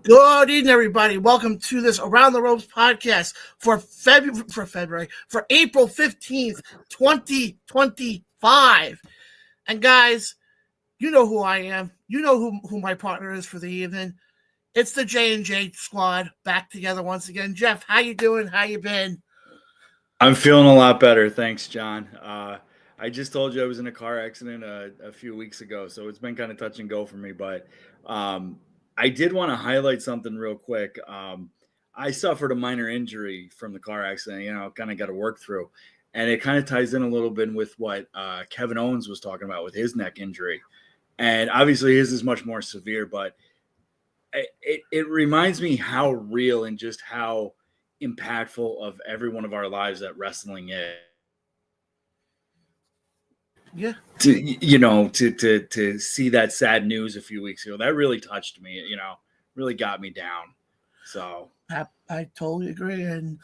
Good evening, everybody. Welcome to this Around the Ropes podcast for April 15th, 2025. And guys, you know who I am. You know who my partner is for the evening. It's the J&J squad back together once again. Jeff, how you doing? How you been? I'm feeling a lot better. Thanks, John. I just told you I was in a car accident a few weeks ago, so it's been kind of touch and go for me. But I did want to highlight something real quick. I suffered a minor injury from the car accident, kind of got to work through. And it kind of ties in a little bit with what Kevin Owens was talking about with his neck injury. And obviously his is much more severe, but it reminds me how real and just how impactful of every one of our lives that wrestling is. Yeah. To see that sad news a few weeks ago, that really touched me, really got me down. So I totally agree. And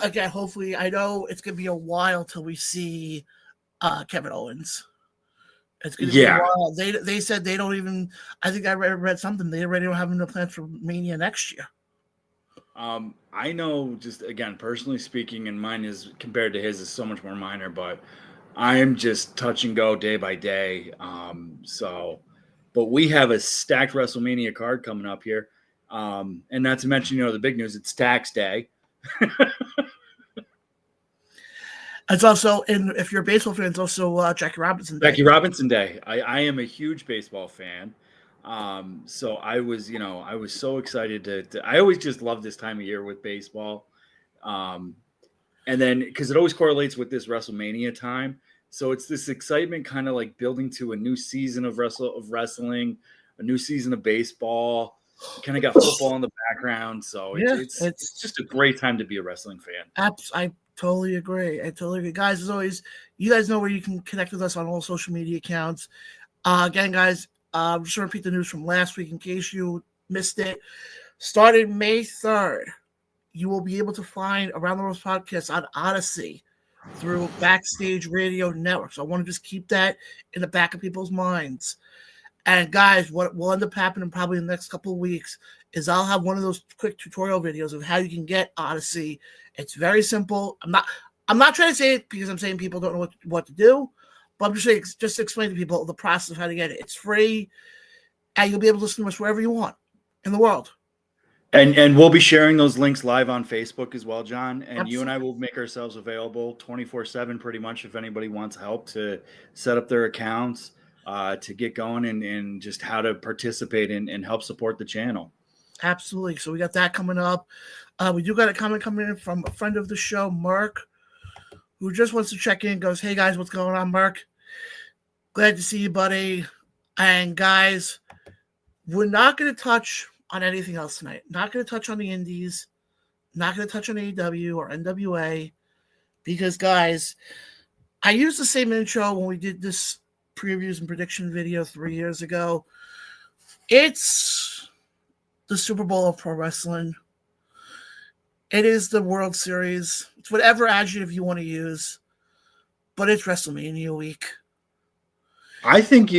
again, hopefully, I know it's going to be a while till we see Kevin Owens. It's going to be a while. They said they don't even, I think I read something, they already don't have no plans for Mania next year. I know, just again, personally speaking, and mine is compared to his is so much more minor, but I am just touch and go day by day. But we have a stacked WrestleMania card coming up here. And not to mention, the big news, it's tax day. It's also, if you're a baseball fan, it's also Jackie Robinson Day. Jackie Robinson Day. I am a huge baseball fan. So I was so excited I always just love this time of year with baseball. And then, because it always correlates with this WrestleMania time. So it's this excitement kind of like building to a new season of wrestling, a new season of baseball. You kind of got football in the background. So it's just a great time to be a wrestling fan. I totally agree. Guys, as always, you guys know where you can connect with us on all social media accounts. Again, guys, I'm just going to repeat the news from last week in case you missed it. Starting May 3rd, you will be able to find Around the Ropes podcast on Odyssey through Backstage Radio Network. So I want to just keep that in the back of people's minds. And guys, what will end up happening probably in the next couple of weeks is I'll have one of those quick tutorial videos of how you can get Odyssey. It's very simple. I'm not trying to say it because I'm saying people don't know what to do, but I'm just saying, just to explain to people the process of how to get it. It's free, and you'll be able to listen to us wherever you want in the world. And we'll be sharing those links live on Facebook as well, John. And Absolutely. You and I will make ourselves available 24/7 pretty much if anybody wants help to set up their accounts, to get going and just how to participate and help support the channel. Absolutely. So we got that coming up. We do got a comment coming in from a friend of the show, Mark, who just wants to check in and goes, "Hey, guys, what's going on, Mark? Glad to see you, buddy." And guys, we're not going to touch on anything else tonight. Not going to touch on the indies. Not going to touch on AEW or NWA. Because, guys, I used the same intro when we did this previews and prediction video 3 years ago. It's the Super Bowl of pro wrestling. It is the World Series. It's whatever adjective you want to use. But it's WrestleMania week. I think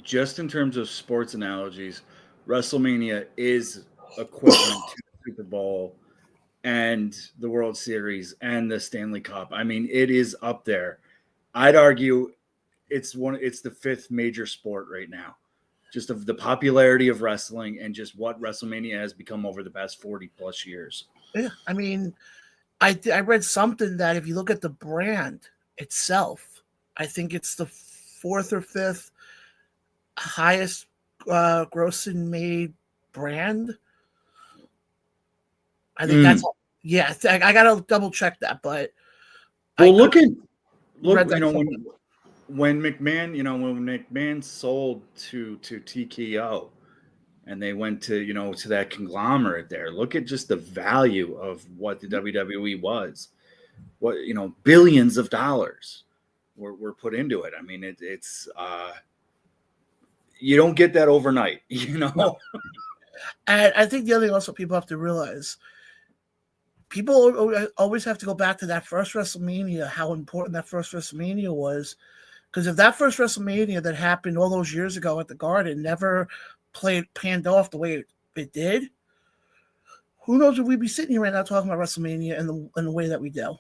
just in terms of sports analogies, WrestleMania is equivalent to the Super Bowl and the World Series and the Stanley Cup. I mean, it is up there. I'd argue it's the fifth major sport right now, just of the popularity of wrestling and just what WrestleMania has become over the past 40 plus years. Yeah, I mean, I read something that if you look at the brand itself, I think it's the fourth or fifth highest grossing made brand. I think that's I gotta double check that, but when McMahon sold to TKO and they went to to that conglomerate there, look at just the value of what the WWE was. What billions of dollars were put into it. I mean, it's you don't get that overnight, No. And I think the other thing also people have to realize, people always have to go back to that first WrestleMania, how important that first WrestleMania was. Because if that first WrestleMania that happened all those years ago at the Garden never panned off the way it did, who knows if we'd be sitting here right now talking about WrestleMania in the way that we do.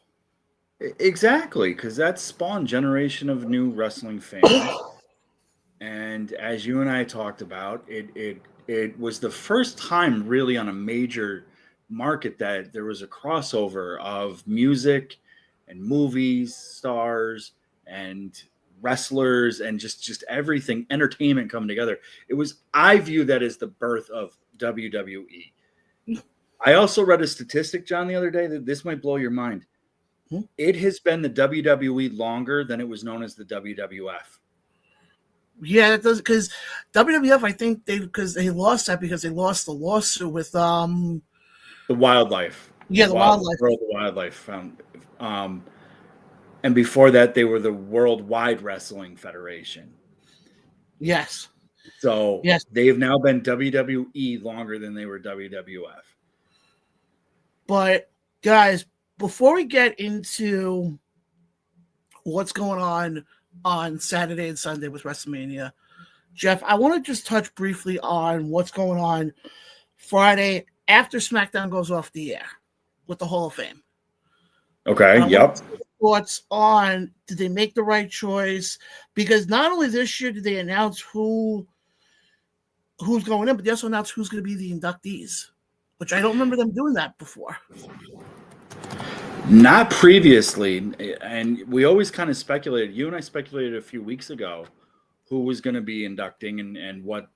Exactly, because that spawned generation of new wrestling fans. And as you and I talked about, it was the first time really on a major market that there was a crossover of music and movies, stars and wrestlers and just everything, entertainment coming together. I view that as the birth of WWE. I also read a statistic, John, the other day that this might blow your mind. It has been the WWE longer than it was known as the WWF. Yeah, that does, because WWF, I think they lost that because they lost the lawsuit with the wildlife. Yeah, the wildlife. World Wildlife Fund. And before that, they were the Worldwide Wrestling Federation. Yes. So yes, they have now been WWE longer than they were WWF. But guys, before we get into what's going on Saturday and Sunday with WrestleMania, Jeff, I want to just touch briefly on what's going on Friday after SmackDown goes off the air with the Hall of Fame. Okay, yep. Thoughts on, did they make the right choice? Because not only this year did they announce who's going in, but they also announced who's going to be the inductees, which I don't remember them doing that before. Not previously, and we always kind of speculated. You and I speculated a few weeks ago who was going to be inducting and what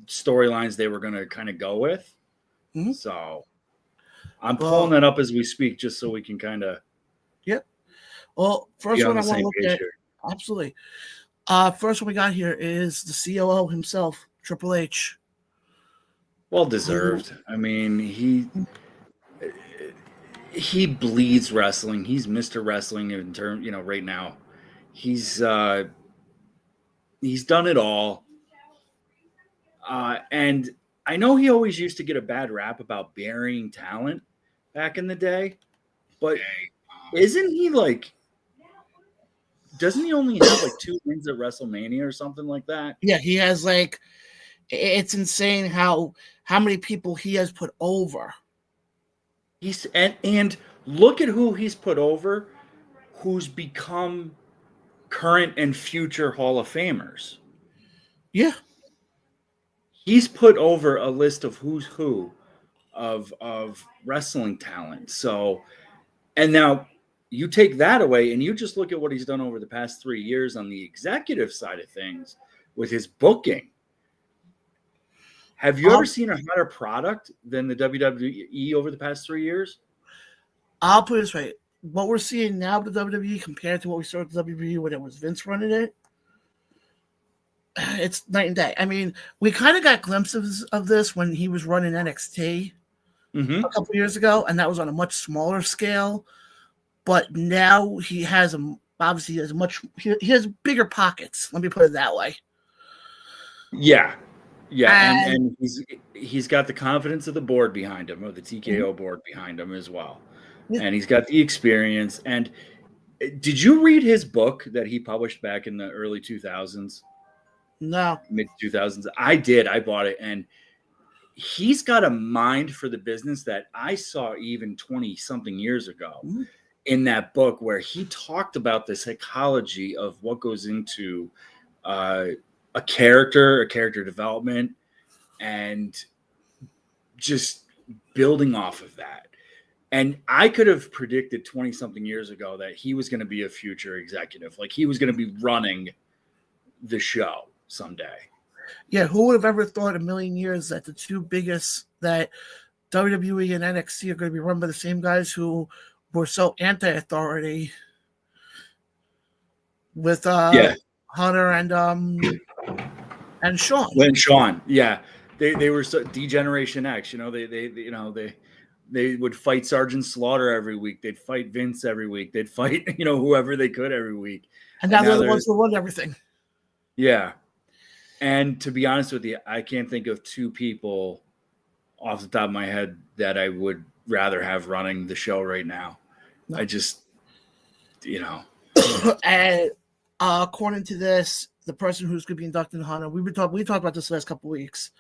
storylines they were going to kind of go with. Mm-hmm. So I'm pulling that up as we speak, just so we can kind of. Yep. Well, first one I want to look at. Absolutely. First one we got here is the COO himself, Triple H. Well deserved. I mean, he bleeds wrestling. He's Mr. Wrestling in terms, right now. He's done it all. And I know he always used to get a bad rap about burying talent back in the day, but isn't he doesn't he only have 2 wins at WrestleMania or something like that? Yeah, he has it's insane how many people he has put over. And look at who he's put over, who's become current and future Hall of Famers. Yeah. He's put over a list of who's who of wrestling talent. So, and now you take that away and you just look at what he's done over the past 3 years on the executive side of things with his booking. Have you ever seen a hotter product than the WWE over the past 3 years? I'll put it this way. What we're seeing now with the WWE compared to what we saw with the WWE when it was Vince running it, it's night and day. I mean, we kind of got glimpses of this when he was running NXT a couple years ago, and that was on a much smaller scale. But now he has he has bigger pockets. Let me put it that way. Yeah. Yeah, and he's got the confidence of the board behind him, or the TKO board behind him as well. Yeah. And he's got the experience. And did you read his book that he published back in the early 2000s? No. Mid 2000s? I did. I bought it. And he's got a mind for the business that I saw even 20-something years ago in that book, where he talked about the psychology of what goes into a character development, and just building off of that. And I could have predicted 20-something years ago that he was going to be a future executive. He was going to be running the show someday. Yeah, who would have ever thought a million years that the two biggest, that WWE and NXT are going to be run by the same guys who were so anti-authority with Hunter and Sean. When Sean, yeah, they were so D-Generation X. They would fight Sergeant Slaughter every week. They'd fight Vince every week. They'd fight whoever they could every week. And now they're the ones who run everything. Yeah, and to be honest with you, I can't think of 2 people off the top of my head that I would rather have running the show right now. No. I just, And according to this, the person who's going to be inducted in Hunter, we talked about this the last couple of weeks.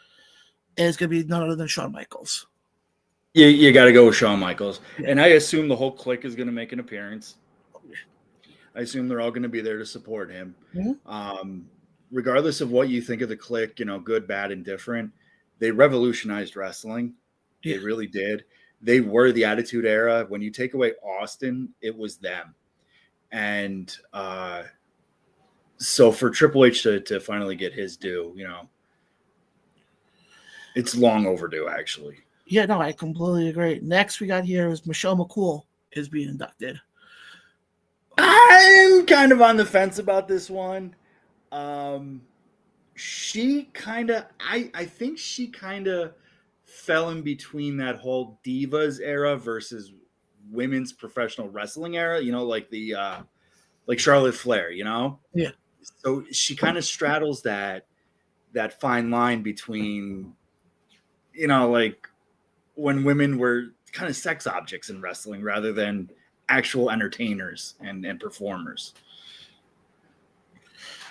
is going to be none other than Shawn Michaels. You got to go with Shawn Michaels. Yeah. And I assume the whole clique is going to make an appearance. I assume they're all going to be there to support him. Mm-hmm. Regardless of what you think of the clique, good, bad, and different, they revolutionized wrestling. Yeah. They really did. They were the Attitude Era. When you take away Austin, it was them. And so for Triple H to finally get his due, it's long overdue, actually. Yeah, no, I completely agree. Next we got here is Michelle McCool is being inducted. I'm kind of on the fence about this one. She kind of, I think she kind of fell in between that whole Divas era versus women's professional wrestling era, like the like Charlotte Flair, Yeah. So she kind of straddles that fine line between, like when women were kind of sex objects in wrestling rather than actual entertainers and performers.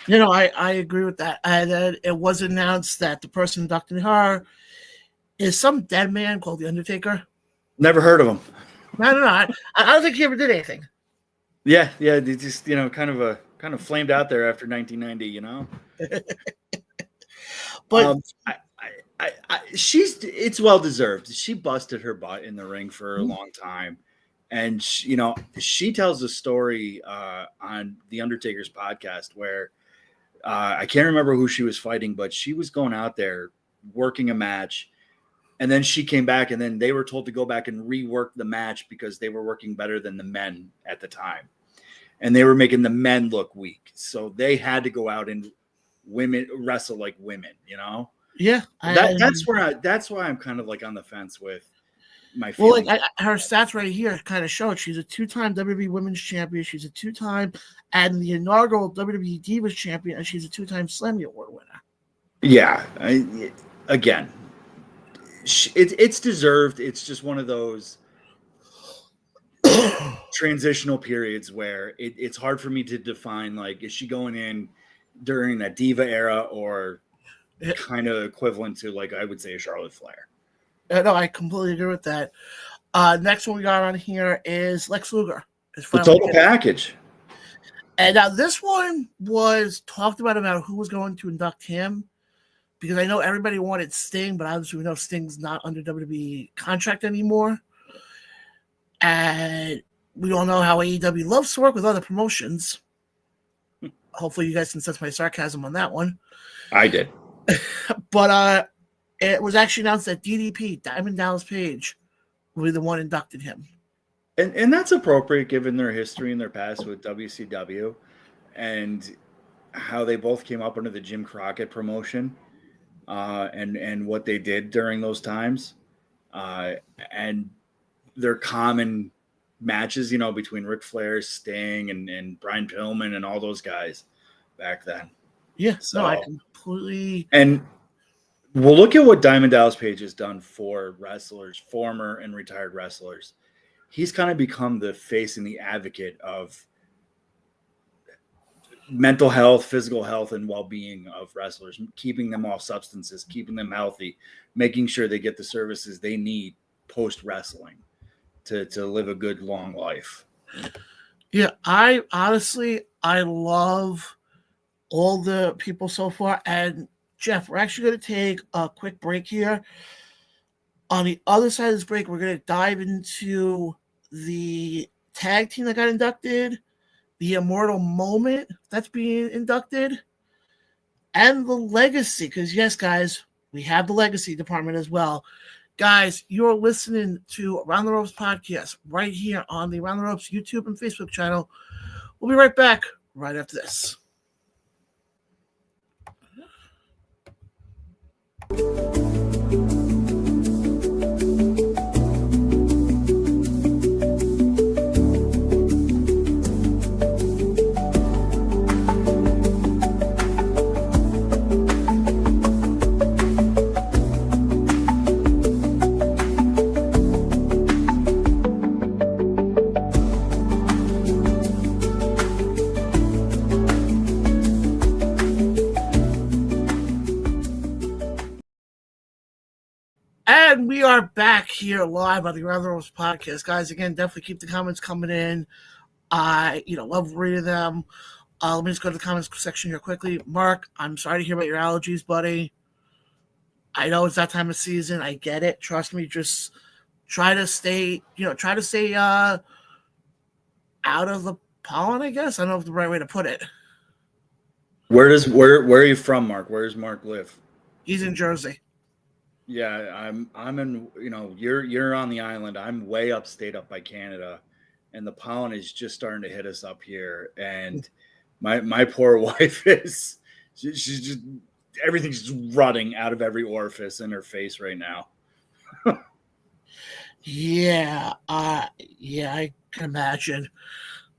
I agree with that. And it was announced that the person inducting her is some dead man called The Undertaker. Never heard of him. No. I don't think he ever did anything. Yeah. They just, kind of flamed out there after 1990, But it's well deserved. She busted her butt in the ring for a long time. And she tells a story on the Undertaker's podcast where I can't remember who she was fighting, but she was going out there working a match, and then she came back, and then they were told to go back and rework the match because they were working better than the men at the time, and they were making the men look weak, so they had to go out and wrestle like women. Yeah, that's why I'm kind of like on the fence with my feelings. Well, her stats right here kind of show it. She's a 2-time WWE Women's Champion. She's a 2-time and the inaugural WWE Divas Champion, and she's a 2-time Slammy Award winner. Yeah, again, it's deserved. It's just one of those transitional periods where it's hard for me to define, like, is she going in during that Diva era or kind of equivalent to, like, I would say a Charlotte Flair. No, I completely agree with that. Next one we got on here is Lex Luger. The total package. And now this one was talked about who was going to induct him, because I know everybody wanted Sting, but obviously we know Sting's not under WWE contract anymore. And we all know how AEW loves to work with other promotions. Hopefully you guys can sense my sarcasm on that one. I did. But it was actually announced that DDP, Diamond Dallas Page, will be the one inducted him. And that's appropriate given their history and their past with WCW and how they both came up under the Jim Crockett promotion and what they did during those times. And their common matches, between Ric Flair, Sting, and Brian Pillman and all those guys back then. Yeah, so I completely... And we'll look at what Diamond Dallas Page has done for wrestlers, former and retired wrestlers. He's kind of become the face and the advocate of mental health, physical health, and well-being of wrestlers, keeping them off substances, keeping them healthy, making sure they get the services they need post-wrestling to live a good, long life. Yeah, I love all the people so far. And Jeff, we're actually going to take a quick break here. On the other side of this break, we're going to dive into the tag team that got inducted, the Immortal Moment that's being inducted, and the Legacy. Because, yes, guys, we have the Legacy department as well. Guys, you're listening to Around the Ropes podcast right here on the Around the Ropes YouTube and Facebook channel. We'll be right back right after this. And we are back here live on the Rather Rose podcast. Guys, again, definitely keep the comments coming in. I, love reading them. Let me just go to the comments section here quickly. Mark, I'm sorry to hear about your allergies, buddy. I know it's that time of season. I get it. Trust me. Just try to stay out of the pollen, I guess. I don't know if the right way to put it. Where are you from, Mark? Where does Mark live? He's in Jersey. Yeah, I'm in, you're on the island. I'm way upstate up by Canada, and the pollen is just starting to hit us up here. And my poor wife she's just, everything's just rotting out of every orifice in her face right now. Yeah, I can imagine.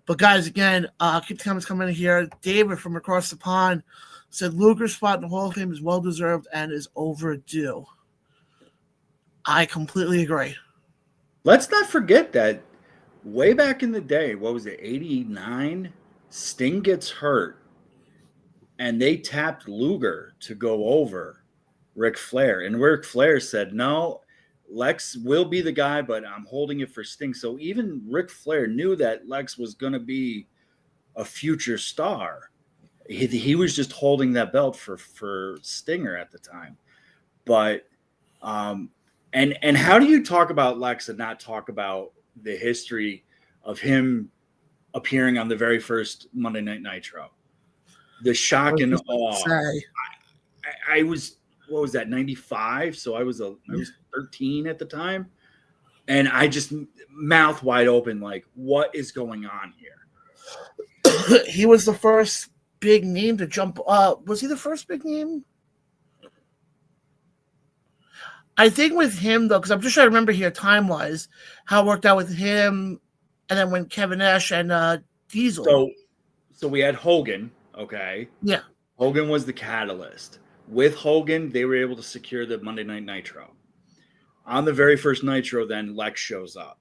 But guys, again, keep the comments coming in here. David from across the pond said Luger's spot in the Hall of Fame is well deserved and is overdue. I completely agree. Let's not forget that way back in the day, what was it, 89? Sting gets hurt, and they tapped Luger to go over Ric Flair. And Ric Flair said, no, Lex will be the guy, but I'm holding it for Sting. So even Ric Flair knew that Lex was going to be a future star. He was just holding that belt for Stinger at the time. But and how do you talk about Lex and not talk about the history of him appearing on the very first Monday Night Nitro? The shock and awe. I was, what was that, 95? So I was 13 at the time. And I just mouth wide open, like, what is going on here? He was the first big name to jump up. Was he the first big name? I think with him, though, because I'm just trying to remember here time-wise how it worked out with him and then when Kevin Nash and Diesel. So we had Hogan, okay? Yeah. Hogan was the catalyst. With Hogan, they were able to secure the Monday Night Nitro. On the very first Nitro, then Lex shows up.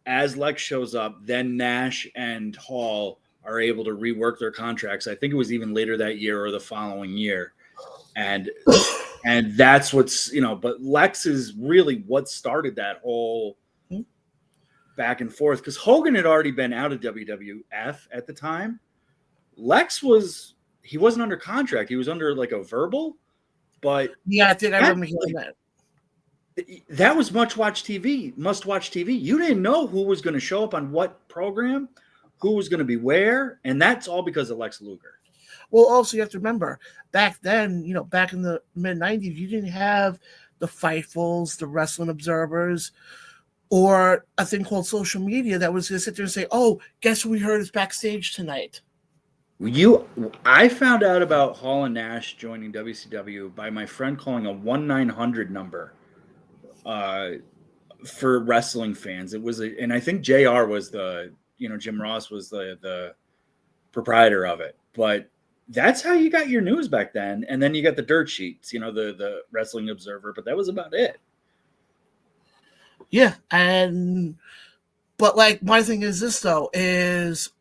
As Lex shows up, then Nash and Hall are able to rework their contracts. I think it was even later that year or the following year. And that's what's, but Lex is really what started that whole back and forth, because Hogan had already been out of WWF at the time. Lex he wasn't under contract. He was under like a verbal, but yeah, I think I remember hearing that. That was must watch TV. You didn't know who was going to show up on what program, who was going to be where, and that's all because of Lex Luger. Well, also you have to remember back then, back in the mid '90s, you didn't have the Fightfuls, the Wrestling Observers, or a thing called social media that was going to sit there and say, "Oh, guess who we heard is backstage tonight." I found out about Hall and Nash joining WCW by my friend calling a 1-900 number for wrestling fans. It was and I think JR was Jim Ross was the proprietor of it. But that's how you got your news back then. And then you got the dirt sheets, the Wrestling Observer, but that was about it. Yeah, but like my thing is this though is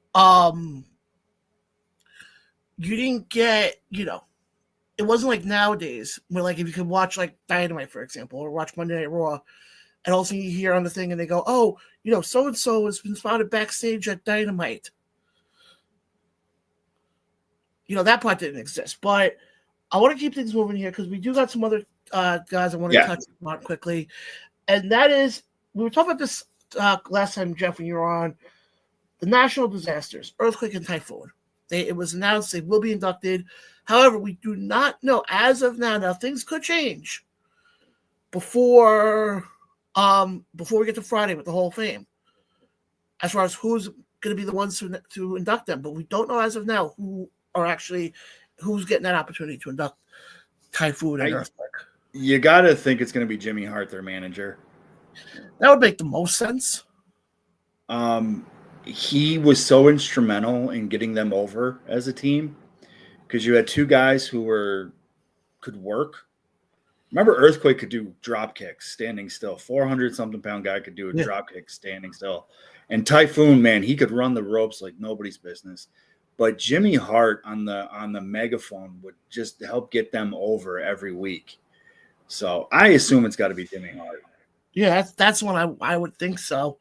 you didn't get, it wasn't like nowadays where like if you could watch like Dynamite, for example, or watch Monday Night Raw, and also you hear on the thing and they go, oh, so-and-so has been spotted backstage at Dynamite. That part didn't exist. But I want to keep things moving here because we do got some other guys I want to touch on quickly. And that is, we were talking about this last time, Jeff, when you were on, the national disasters, earthquake and typhoon. It was announced they will be inducted. However, we do not know as of now. Now things could change before we get to Friday with the Hall of Fame, as far as who's going to be the ones to induct them. But we don't know as of now who's getting that opportunity to induct Typhoon and Earthquake. You got to think it's going to be Jimmy Hart, their manager. That would make the most sense. He was so instrumental in getting them over as a team because you had two guys who could work. Remember, Earthquake could do drop kicks standing still. 400-something pound guy could do a drop kick standing still. And Typhoon, man, he could run the ropes like nobody's business. But Jimmy Hart on the megaphone would just help get them over every week. So I assume it's got to be Jimmy Hart. Yeah, that's one I would think so.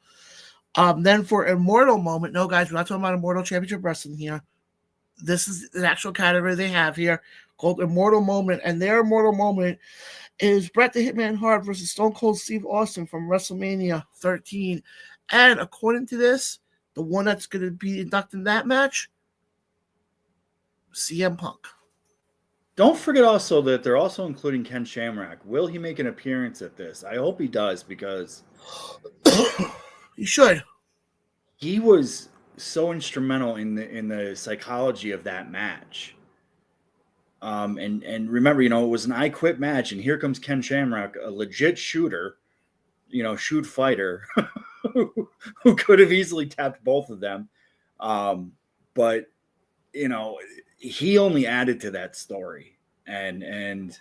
Then for Immortal moment, no guys, we're not talking about Immortal Championship Wrestling here. This is an actual category they have here called Immortal Moment, and their Immortal Moment is Bret the Hitman Hart versus Stone Cold Steve Austin from WrestleMania 13. And according to this, the one that's going to be inducted in that match, CM Punk. Don't forget also that they're also including Ken Shamrock. Will he make an appearance at this? I hope he does, because he should. He was so instrumental in the psychology of that match. And remember, it was an I Quit match, and here comes Ken Shamrock, a legit shooter, shoot fighter, who could have easily tapped both of them. But he only added to that story, and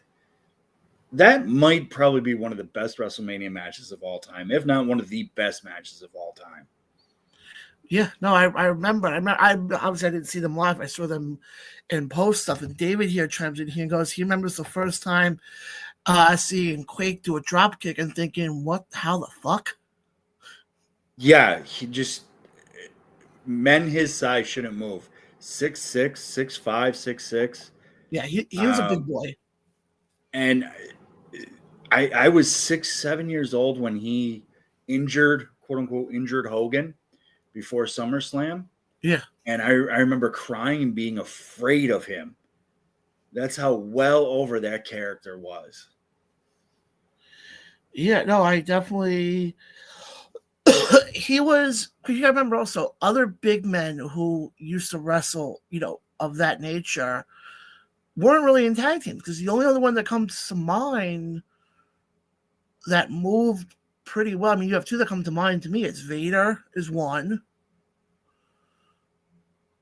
that might probably be one of the best WrestleMania matches of all time, if not one of the best matches of all time. Yeah, no, I remember. I obviously I didn't see them live. I saw them in post stuff. And David here chimes in here and goes, he remembers the first time seeing Quake do a drop kick and thinking, how the fuck? Yeah, he just, men his size shouldn't move. 6'6", 6'5", 6'6". Yeah, he was a big boy. And I was 6, 7 years old when he injured, quote unquote, injured Hogan before SummerSlam. Yeah. And I remember crying and being afraid of him. That's how well over that character was. Yeah, no, I definitely... he was... You gotta remember also, other big men who used to wrestle, of that nature, weren't really in tag teams, because the only other one that comes to mind that moved pretty well, I mean, you have two that come to mind to me. It's Vader is one,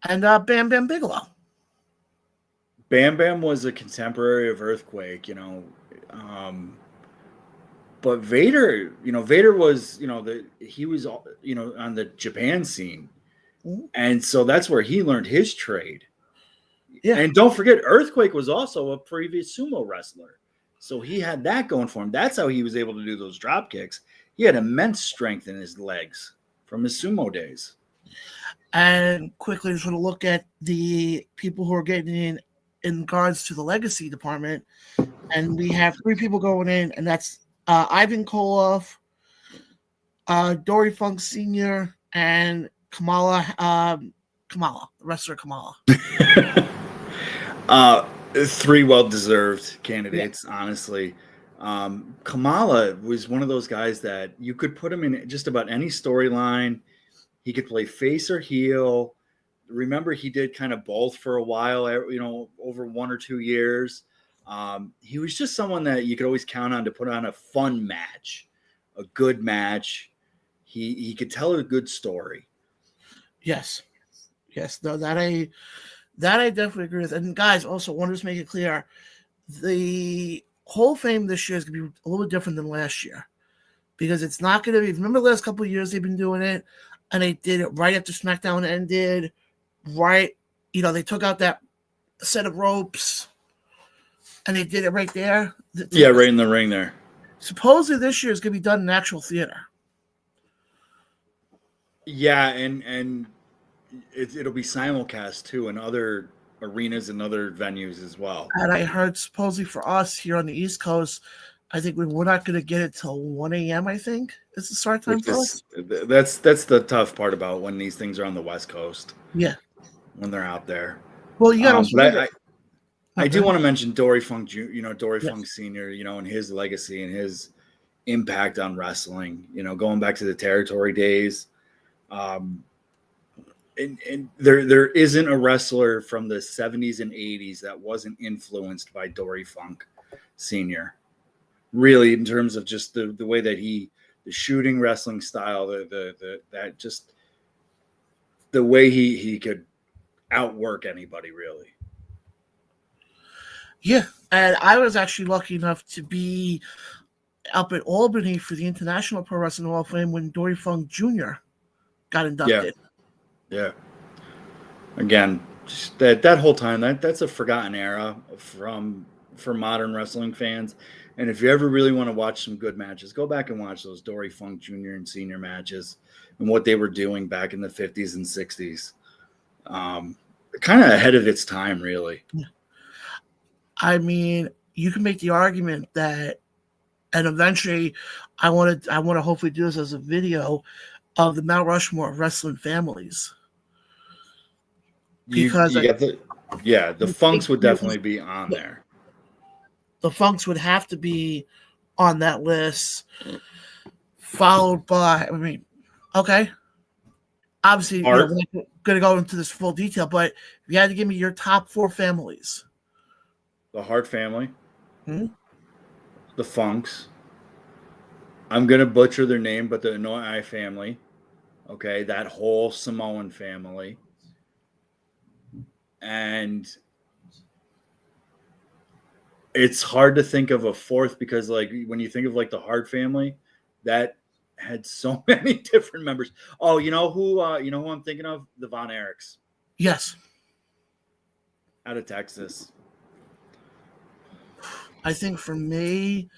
and Bam Bam Bigelow. Bam Bam was a contemporary of Earthquake, but Vader, Vader was, he was, on the Japan scene, and so that's where he learned his trade. Yeah, and don't forget, Earthquake was also a previous sumo wrestler, so he had that going for him. That's how he was able to do those drop kicks. He had immense strength in his legs from his sumo days. And quickly, just want to look at the people who are getting in regards to the legacy department, and we have 3 people going in, and that's Ivan Koloff, Dory Funk Sr., and Kamala, the wrestler Kamala. 3 well-deserved candidates, honestly. Kamala was one of those guys that you could put him in just about any storyline. He could play face or heel. Remember, he did kind of both for a while, over 1 or 2 years. He was just someone that you could always count on to put on a fun match, a good match. He could tell a good story. Yes. No, that I definitely agree with. And guys, also want to just make it clear, the Hall of Fame this year is going to be a little bit different than last year, because it's not going to be. Remember, the last couple of years they've been doing it, and they did it right after SmackDown ended. Right, they took out that set of ropes, and they did it right there. Yeah, right in the ring there. Supposedly this year is going to be done in actual theater. Yeah, and it'll be simulcast too in other arenas and other venues as well. And I heard supposedly for us here on the East Coast, I think we're not going to get it till 1 a.m. I think is the start time for us. That's the tough part about when these things are on the West Coast. Yeah, when they're out there. Well, you got to. I do want to mention Dory Funk, Funk Sr., and his legacy and his impact on wrestling. Going back to the territory days. And there isn't a wrestler from the 70s and 80s that wasn't influenced by Dory Funk Sr. Really, in terms of just the way that the shooting wrestling style, that just the way he could outwork anybody, really. Yeah, and I was actually lucky enough to be up at Albany for the International Pro Wrestling Hall of Fame when Dory Funk Jr. got inducted. Yeah. Again, that whole time, that's a forgotten era for modern wrestling fans. And if you ever really want to watch some good matches, go back and watch those Dory Funk Jr. and Senior matches and what they were doing back in the 50s and 60s. Kind of ahead of its time, really. I mean, you can make the argument that, and eventually, I want to hopefully do this as a video of the Mount Rushmore of wrestling families. Because the Funks would definitely be on there. The Funks would have to be on that list, followed by, okay. Obviously, we're not going to go into this full detail, but if you had to give me your top 4 families. The Hart family. The Funks. I'm going to butcher their name, but the Inoue family. Okay, that whole Samoan family. And it's hard to think of a 4th because, like, when you think of like the Hart family, that had so many different members. Oh, you know who I'm thinking of? The Von Erichs. Yes. Out of Texas. I think for me,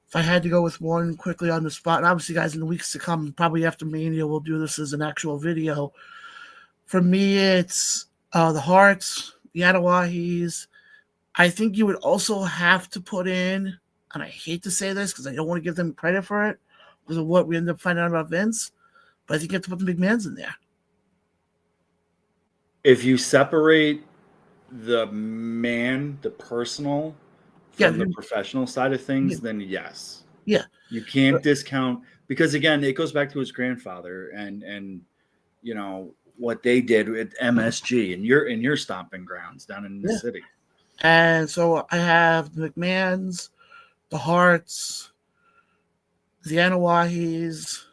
if I had to go with one quickly on the spot, and obviously, guys, in the weeks to come, probably after Mania, we'll do this as an actual video. For me, it's the Harts, the Anawahis. I think you would also have to put in, and I hate to say this because I don't want to give them credit for it because of what we ended up finding out about Vince, but I think you have to put the McMahons in there. If you separate the personal from the professional side of things, then yes. Yeah. You can't discount, because again, it goes back to his grandfather and you know what they did with MSG and your stomping grounds down in the city. And so I have the McMahons, the Harts, the Anawahis.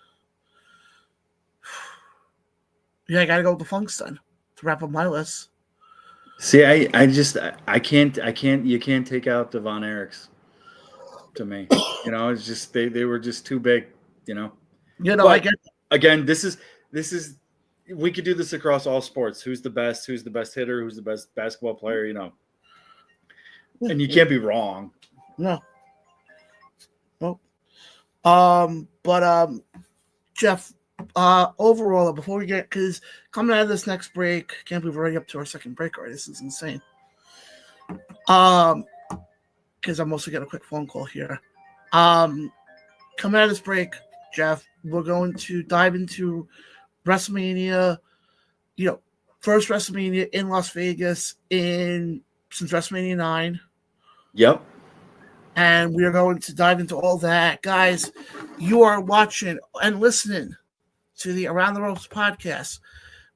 Yeah, I gotta go with the Funks then to wrap up my list. See, I can't you can't take out the Von Erichs to me. You know, it's just they were just too big, you know. But, I get again, this is we could do this across all sports. Who's the best hitter, who's the best basketball player, you know. And you can't be wrong. No. Nope. Jeff, overall, before we get, because coming out of this next break, can't believe we're already up to our second break already. This is insane. Because I'm also getting a quick phone call here. Coming out of this break, Jeff, we're going to dive into WrestleMania, first WrestleMania in Las Vegas since WrestleMania 9. Yep. And we are going to dive into all that. Guys, you are watching and listening to the Around the Ropes podcast.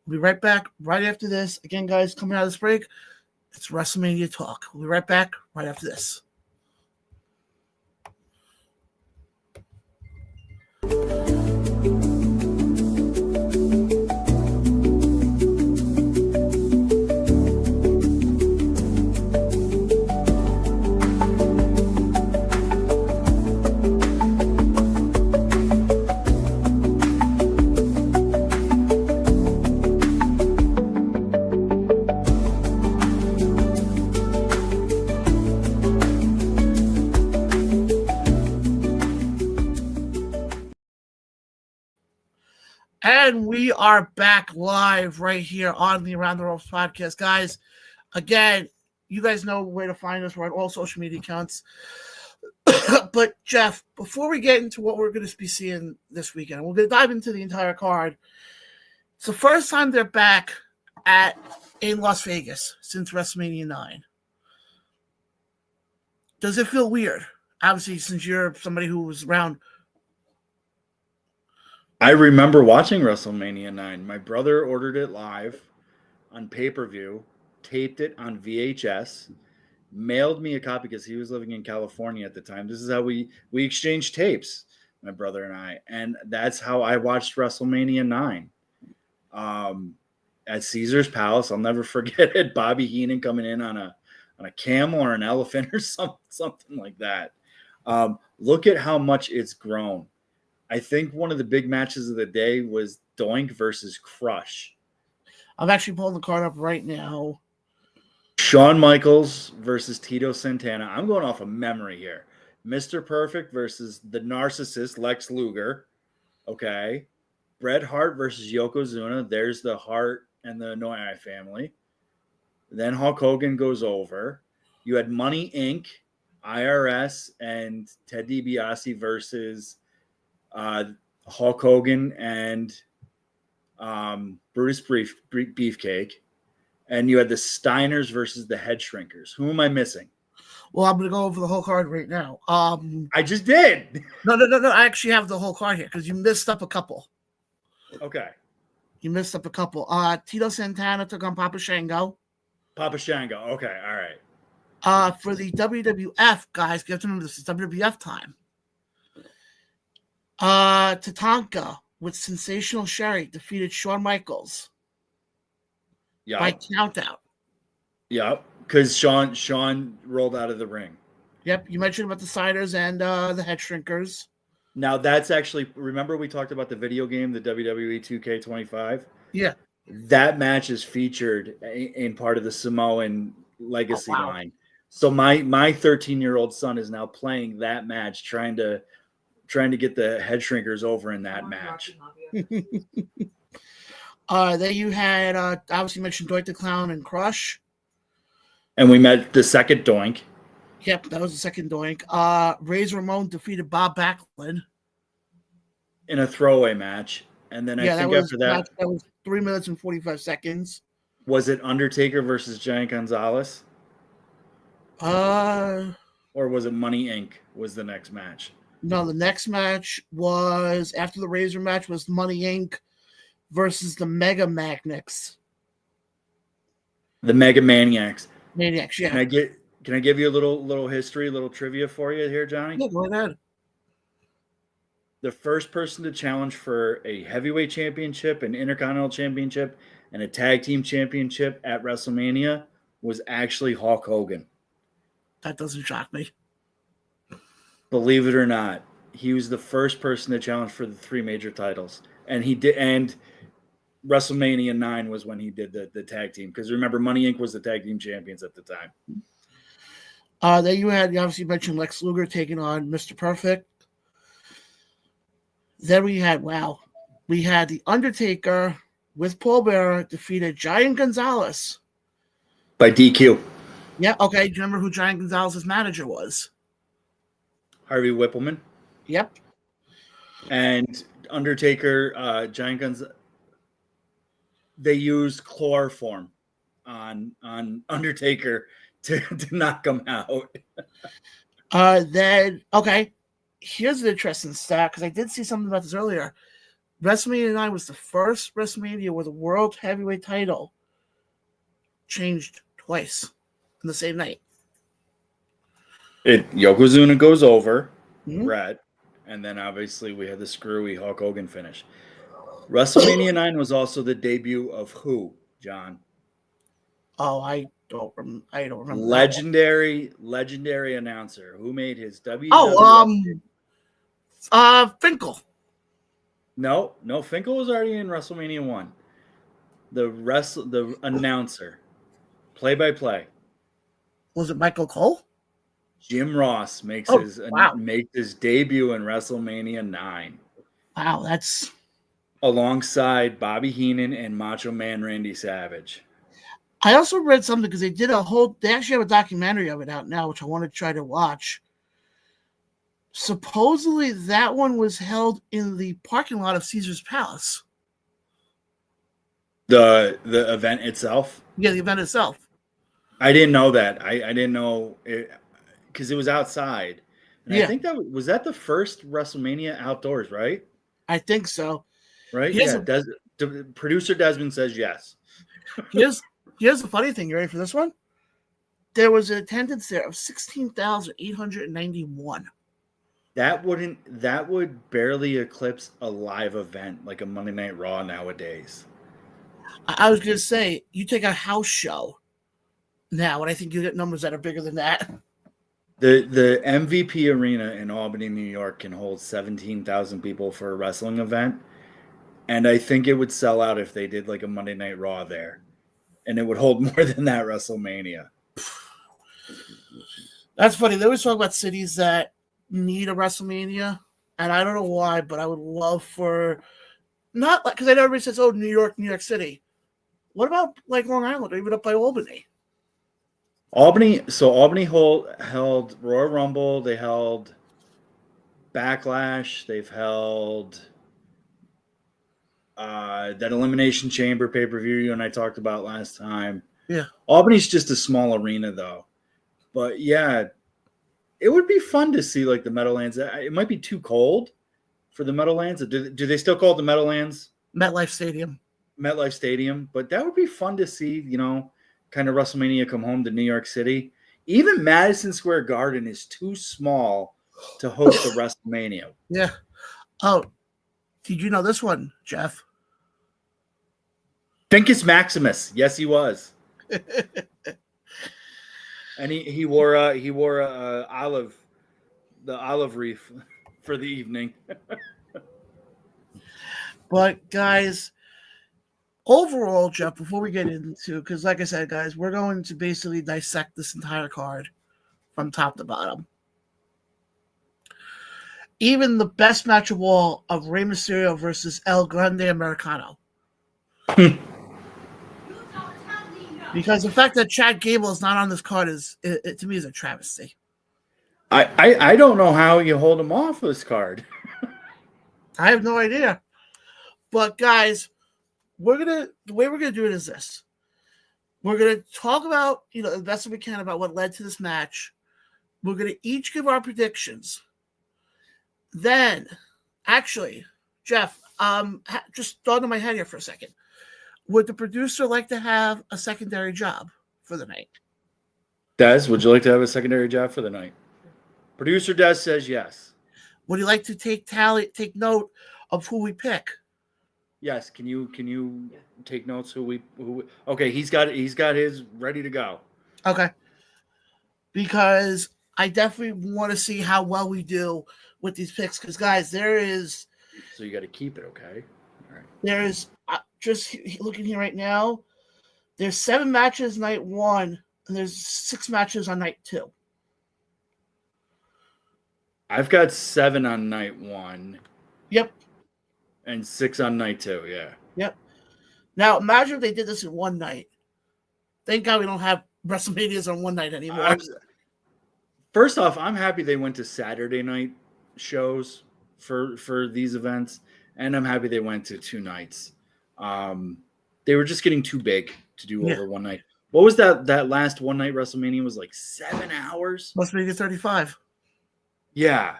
We'll be right back right after this. Again, guys, coming out of this break, it's WrestleMania talk. We'll be right back right after this. And we are back live right here on the Around the Ropes podcast. Guys, again, you guys know where to find us. We're on all social media accounts. But, Jeff, before we get into what we're going to be seeing this weekend, we're going to dive into the entire card. It's the first time they're back in Las Vegas since WrestleMania 9. Does it feel weird? Obviously, since you're somebody who was around. I remember watching WrestleMania 9. My brother ordered it live on pay-per-view, taped it on VHS, mailed me a copy because he was living in California at the time. This is how we exchanged tapes, my brother and I. And that's how I watched WrestleMania 9. At Caesar's Palace. I'll never forget it. Bobby Heenan coming in on a camel or an elephant or something like that. Look at how much it's grown. I think one of the big matches of the day was Doink versus Crush. I'm actually pulling the card up right now. Shawn Michaels versus Tito Santana. I'm going off of memory here. Mr. Perfect versus the narcissist Lex Luger. Okay. Bret Hart versus Yokozuna. There's the Hart and the Anoa'i family. Then Hulk Hogan goes over. You had Money Inc., IRS, and Ted DiBiase versus Hulk Hogan and Brutus Beefcake. And you had the Steiners versus the Head Shrinkers. Who am I missing? Well, I'm going to go over the whole card right now. I just did. No. I actually have the whole card here because you missed up a couple. Okay. You missed up a couple. Tito Santana took on Papa Shango. Papa Shango. Okay. All right. For the WWF, guys, give them this is WWF time. Tatanka with Sensational Sherry defeated Shawn Michaels by countout. Yep. Because Shawn rolled out of the ring. Yep. You mentioned about the Siders and the Head Shrinkers. Now, that's actually, remember we talked about the video game, the WWE 2K25? Yeah. That match is featured in part of the Samoan Legacy wow. line. So my 13-year-old son is now playing that match, trying to get the Head Shrinkers over in that match. Then you had, obviously mentioned Doink the Clown and Crush. And we met the second Doink. Yep, that was the second Doink. Razor Ramon defeated Bob Backlund in a throwaway match. And then I think after that was 3 minutes and 45 seconds. Was it Undertaker versus Giant Gonzalez? Or was it Money Inc. was the next match? No, the next match was, after the Razor match, was Money Inc. versus the Mega Magnets. The Mega Maniacs. Maniacs, yeah. Can I give you a little history, a little trivia for you here, Johnny? Yeah, go ahead. The first person to challenge for a heavyweight championship, an intercontinental championship, and a tag team championship at WrestleMania was actually Hulk Hogan. That doesn't shock me. Believe it or not, he was the first person to challenge for the 3 major titles. And he did, and WrestleMania 9 was when he did the tag team. Because remember, Money Inc. was the tag team champions at the time. Then you obviously mentioned Lex Luger taking on Mr. Perfect. Then we had The Undertaker with Paul Bearer defeated Giant Gonzalez. By DQ. Yeah, okay. Do you remember who Giant Gonzalez's manager was? Harvey Whippleman. Yep. And Undertaker, Giant Gonzalez, they used chloroform on Undertaker to knock him out. Then, okay. Here's an interesting stat, because I did see something about this earlier. WrestleMania 9 was the first WrestleMania where the World Heavyweight title changed twice in the same night. Yokozuna goes over, Bret, and then obviously we had the screwy Hulk Hogan finish. WrestleMania 9 was also the debut of who, John? Oh, I don't remember. Legendary announcer who made his WWE. Finkel. No, Finkel was already in WrestleMania 1. The announcer, play-by-play. Was it Michael Cole? Jim Ross makes his debut in WrestleMania 9. Wow, that's alongside Bobby Heenan and Macho Man Randy Savage. I also read something because they actually have a documentary of it out now, which I want to try to watch. Supposedly that one was held in the parking lot of Caesar's Palace. The event itself? Yeah, the event itself. I didn't know that. I didn't know it because it was outside. And I think that was the first WrestleMania outdoors, right? I think so. Right? Producer Desmond says yes. Here's the funny thing. You ready for this one? There was an attendance there of 16,891. That would barely eclipse a live event like a Monday Night Raw nowadays. I was going to say, you take a house show now, and I think you get numbers that are bigger than that. The MVP Arena in Albany, New York can hold 17,000 people for a wrestling event. And I think it would sell out if they did like a Monday Night Raw there. And it would hold more than that WrestleMania. That's funny. They always talk about cities that need a WrestleMania, and I don't know why, but I would love for not like because I know everybody says, "Oh, New York City." What about like Long Island or even up by Albany? Albany. So Albany held Royal Rumble. They held Backlash. They've held that Elimination Chamber pay-per-view you and I talked about last time. Yeah. Albany's just a small arena though. But yeah, it would be fun to see like the Meadowlands. It might be too cold for the Meadowlands. Do they still call it the Meadowlands? MetLife Stadium. MetLife Stadium. But that would be fun to see, kind of WrestleMania come home to New York City. Even Madison Square Garden is too small to host a WrestleMania. Yeah. Oh, did you know this one, Jeff? Pincus Maximus. Yes, he was. And he wore the olive wreath for the evening. But guys, overall, Jeff, before we get into, because like I said, guys, we're going to basically dissect this entire card from top to bottom. Even the best match of all of Rey Mysterio versus El Grande Americano. Because the fact that Chad Gable is not on this card to me is a travesty. I don't know how you hold him off this card. I have no idea. But guys, the way we're gonna do it is this. We're gonna talk about, the best we can about what led to this match. We're gonna each give our predictions. Then, actually, Jeff, just thought in my head here for a second. Would the producer like to have a secondary job for the night? Des, would you like to have a secondary job for the night? Producer Des says yes. Would you like to take note of who we pick? Yes. Can you take notes who okay, he's got his ready to go. Okay. Because I definitely want to see how well we do with these picks. Because guys, there is. So you got to keep it, okay? All right. There is just looking here right now. There's 7 matches night 1, and there's 6 matches on night 2. I've got 7 on night 1. Yep. And 6 on night 2, yeah. Yep. Now imagine if they did this in one night. Thank God we don't have WrestleManias on one night anymore. First off, I'm happy they went to Saturday night shows for these events, and I'm happy they went to 2 nights. They were just getting too big to do over one night. What was that last one night WrestleMania was like 7 hours? Must make it 35. Yeah,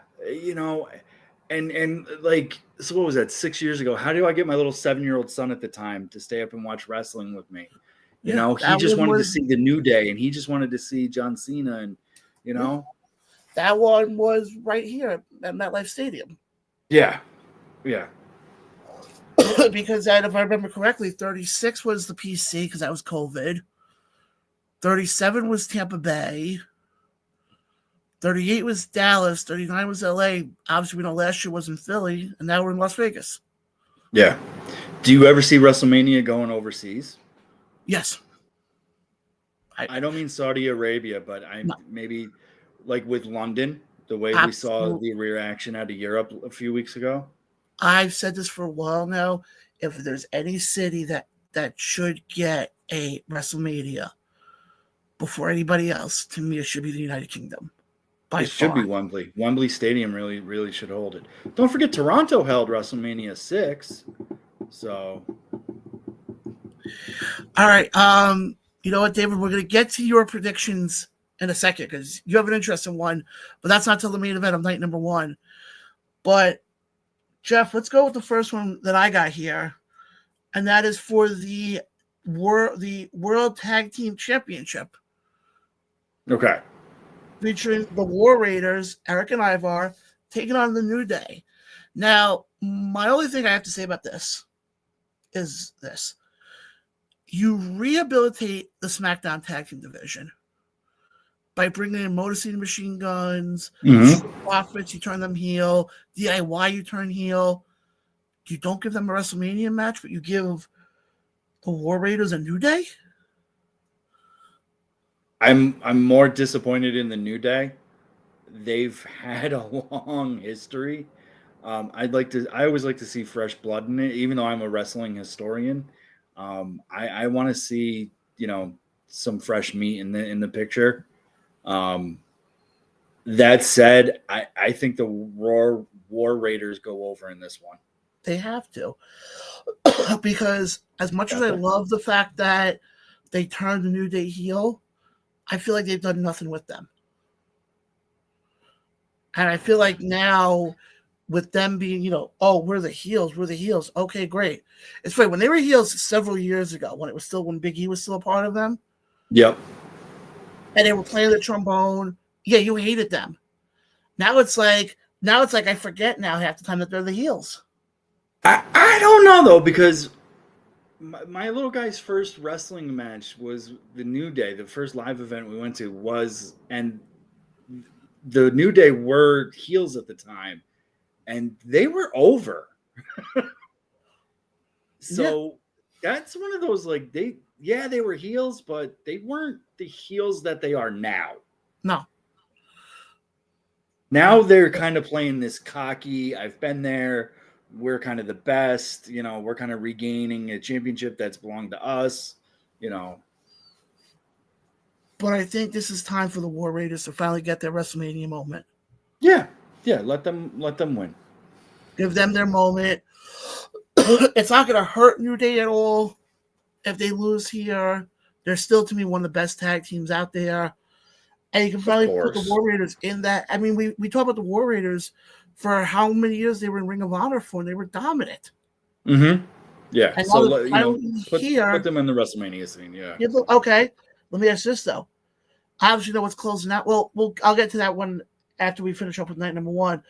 and like, so what was that, 6 years ago? How do I get my little 7-year-old son at the time to stay up and watch wrestling with me? He just wanted to see the New Day, and he just wanted to see John Cena, and that one was right here at MetLife Stadium. Yeah. Because if I remember correctly, 36 was the PC because that was COVID. 37 was Tampa Bay. 38 was Dallas. 39 was LA. Obviously, we know last year was in Philly, and now we're in Las Vegas. Yeah. Do you ever see WrestleMania going overseas? Yes. I don't mean Saudi Arabia, but maybe like with London, the way we saw the reaction out of Europe a few weeks ago. I've said this for a while now. If there's any city that should get a WrestleMania before anybody else, to me, it should be the United Kingdom. It should be Wembley. Wembley Stadium really should hold it. Don't forget, Toronto held WrestleMania 6. So, all right. You know what, David? We're going to get to your predictions in a second because you have an interesting one, but that's not till the main event of night number 1. But Jeff, let's go with the first one that I got here, and that is for the World Tag Team Championship. Okay. Featuring the War Raiders, Eric and Ivar, taking on the New Day. Now, my only thing I have to say about this is this. You rehabilitate the SmackDown Tag Team division by bringing in Motor City Machine Guns, Profits, you turn them heel, DIY, you turn heel. You don't give them a WrestleMania match, but you give the War Raiders a New Day? I'm more disappointed in the New Day they've had a long history. I always like to see fresh blood in it, even though I'm a wrestling historian. I want to see, some fresh meat in the picture. That said, I think the War Raiders go over in this one. They have to. Because as much as I Gotcha. love the fact that they turned the New Day heel, I feel like they've done nothing with them. And I feel like now with them being, oh, we're the heels. Okay, great. It's funny, when they were heels several years ago, when Big E was still a part of them. Yep. And they were playing the trombone. Yeah, you hated them. Now it's like I forget now half the time that they're the heels. I don't know though, because my little guy's first wrestling match was the New Day. The first live event we went to was, and the New Day were heels at the time, and they were over. So that's one of those, like, they were heels, but they weren't the heels that they are now. No. Now they're kind of playing this cocky, I've been there, we're kind of the best, we're kind of regaining a championship that's belonged to us, But I think this is time for the War Raiders to finally get their WrestleMania moment. Yeah, let them win. Give them their moment. It's not going to hurt New Day at all if they lose here. They're still, to me, one of the best tag teams out there. And you can finally put the War Raiders in that. I mean, we talk about the War Raiders for how many years they were in Ring of Honor for, and they were dominant. Mm-hmm. Yeah. And so, put them in the WrestleMania scene. Yeah. Okay. Let me ask this, though. I obviously know what's closing out. Well, I'll get to that one after we finish up with night number one.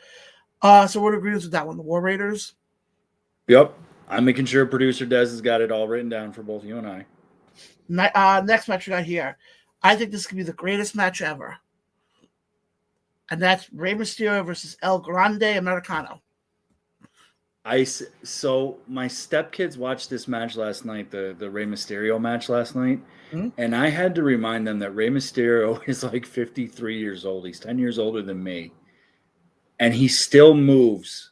So what agrees with that one? The War Raiders? Yep. I'm making sure producer Des has got it all written down for both you and I. Next match we got here. I think this could be the greatest match ever. And that's Rey Mysterio versus El Grande Americano. So my stepkids watched this match last night, the Rey Mysterio match last night, and I had to remind them that Rey Mysterio is like 53 years old. He's 10 years older than me, and he still moves.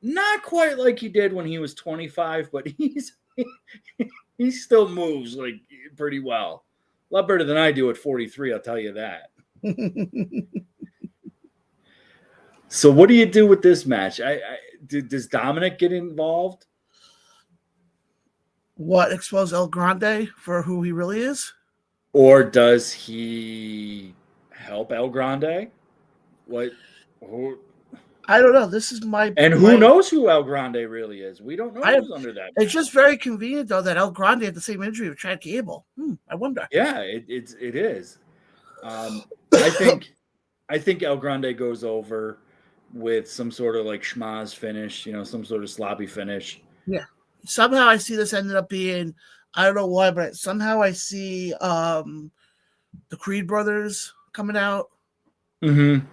Not quite like he did when he was 25, but he still moves like pretty well. A lot better than I do at 43, I'll tell you that. So what do you do with this match? Does Dominic get involved? What, expose El Grande for who he really is? Or does he help El Grande? I don't know. This is who knows who El Grande really is? We don't know who's under that. It's just very convenient, though, that El Grande had the same injury with Chad Gable. I wonder. Yeah, it is. I think El Grande goes over with some sort of like schmaz finish, some sort of sloppy finish. Yeah. Somehow I see this ended up being, I don't know why, but somehow I see the Creed brothers coming out. Mm-hmm.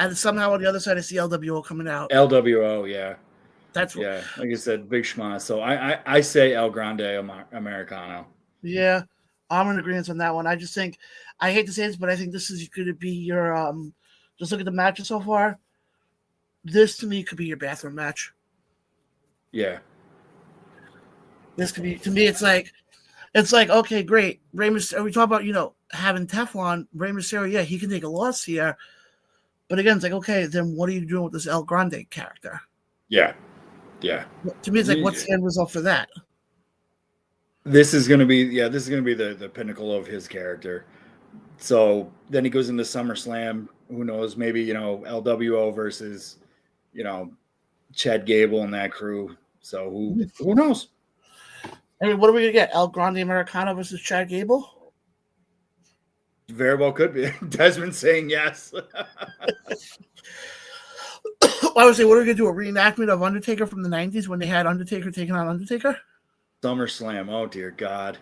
And somehow on the other side, I see LWO coming out. LWO, yeah. That's like I said, big schmaz. So I say El Grande Americano. Yeah, I'm in agreement on that one. I just think, I hate to say this, but I think this is going to be your, just look at the matches so far. This to me could be your bathroom match. Yeah. This could be, to me, it's like, okay, great. Rey Mysterio, we talk about, having Teflon. Rey Mysterio, yeah, he can take a loss here. But again, it's like, okay, then what are you doing with this El Grande character? Yeah. Yeah. To me, it's like, what's the end result for that? This is going to be the pinnacle of his character. So then he goes into SummerSlam. Who knows? Maybe, LWO versus, Chad Gable and that crew. So who knows? I mean, what are we going to get? El Grande Americano versus Chad Gable? Very well could be. Desmond saying yes. I would say, what are we going to do? A reenactment of Undertaker from the 90s when they had Undertaker taking on Undertaker? SummerSlam. Oh, dear God.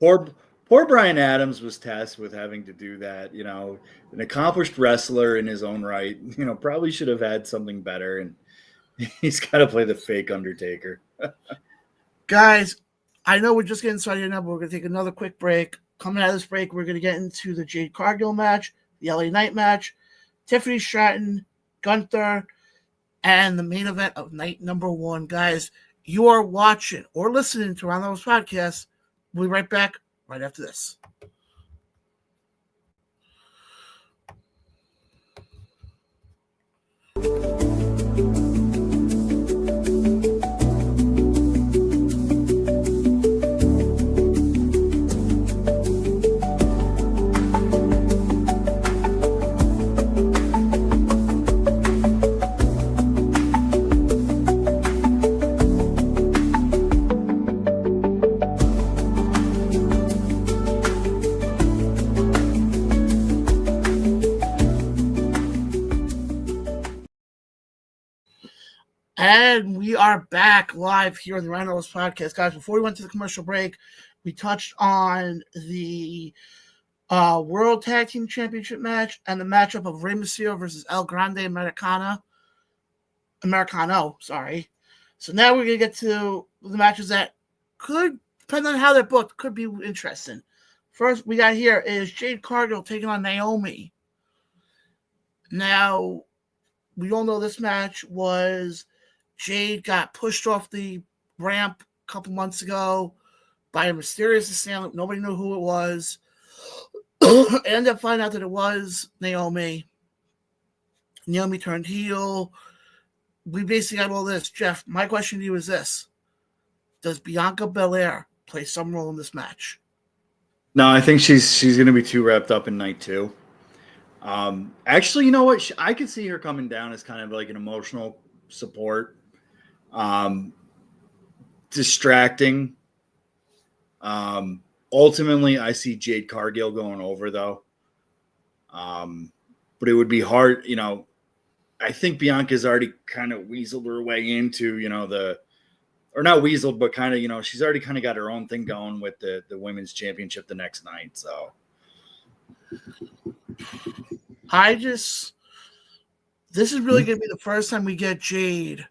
Poor Brian Adams was tasked with having to do that. An accomplished wrestler in his own right. Probably should have had something better. And he's got to play the fake Undertaker. Guys, I know we're just getting started now, but we're going to take another quick break. Coming out of this break, we're going to get into the Jade Cargill match the LA Knight match, Tiffany Stratton, Gunther, and the main event of night number 1. Guys, you are watching or listening to Round Levels Podcast. We'll be right back right after this. And we are back live here on the Round Levels Podcast. Guys, before we went to the commercial break, we touched on the World Tag Team Championship match and the matchup of Rey Mysterio versus El Grande Americano. Sorry. So now we're going to get to the matches that could, depending on how they're booked, could be interesting. First we got here is Jade Cargill taking on Naomi. Now, we all know this match was Jade got pushed off the ramp a couple months ago by a mysterious assailant. Nobody knew who it was. Ended up finding out that it was Naomi. Naomi turned heel. We basically got all this. Jeff, my question to you is this. Does Bianca Belair play some role in this match? No, I think she's going to be too wrapped up in night 2. Actually, you know what? I could see her coming down as kind of like an emotional support. Distracting. Ultimately, I see Jade Cargill going over, though. But it would be hard, I think Bianca's already kind of weaseled her way into, or not weaseled, but kind of, she's already kind of got her own thing going with the women's championship the next night. So this is really going to be the first time we get Jade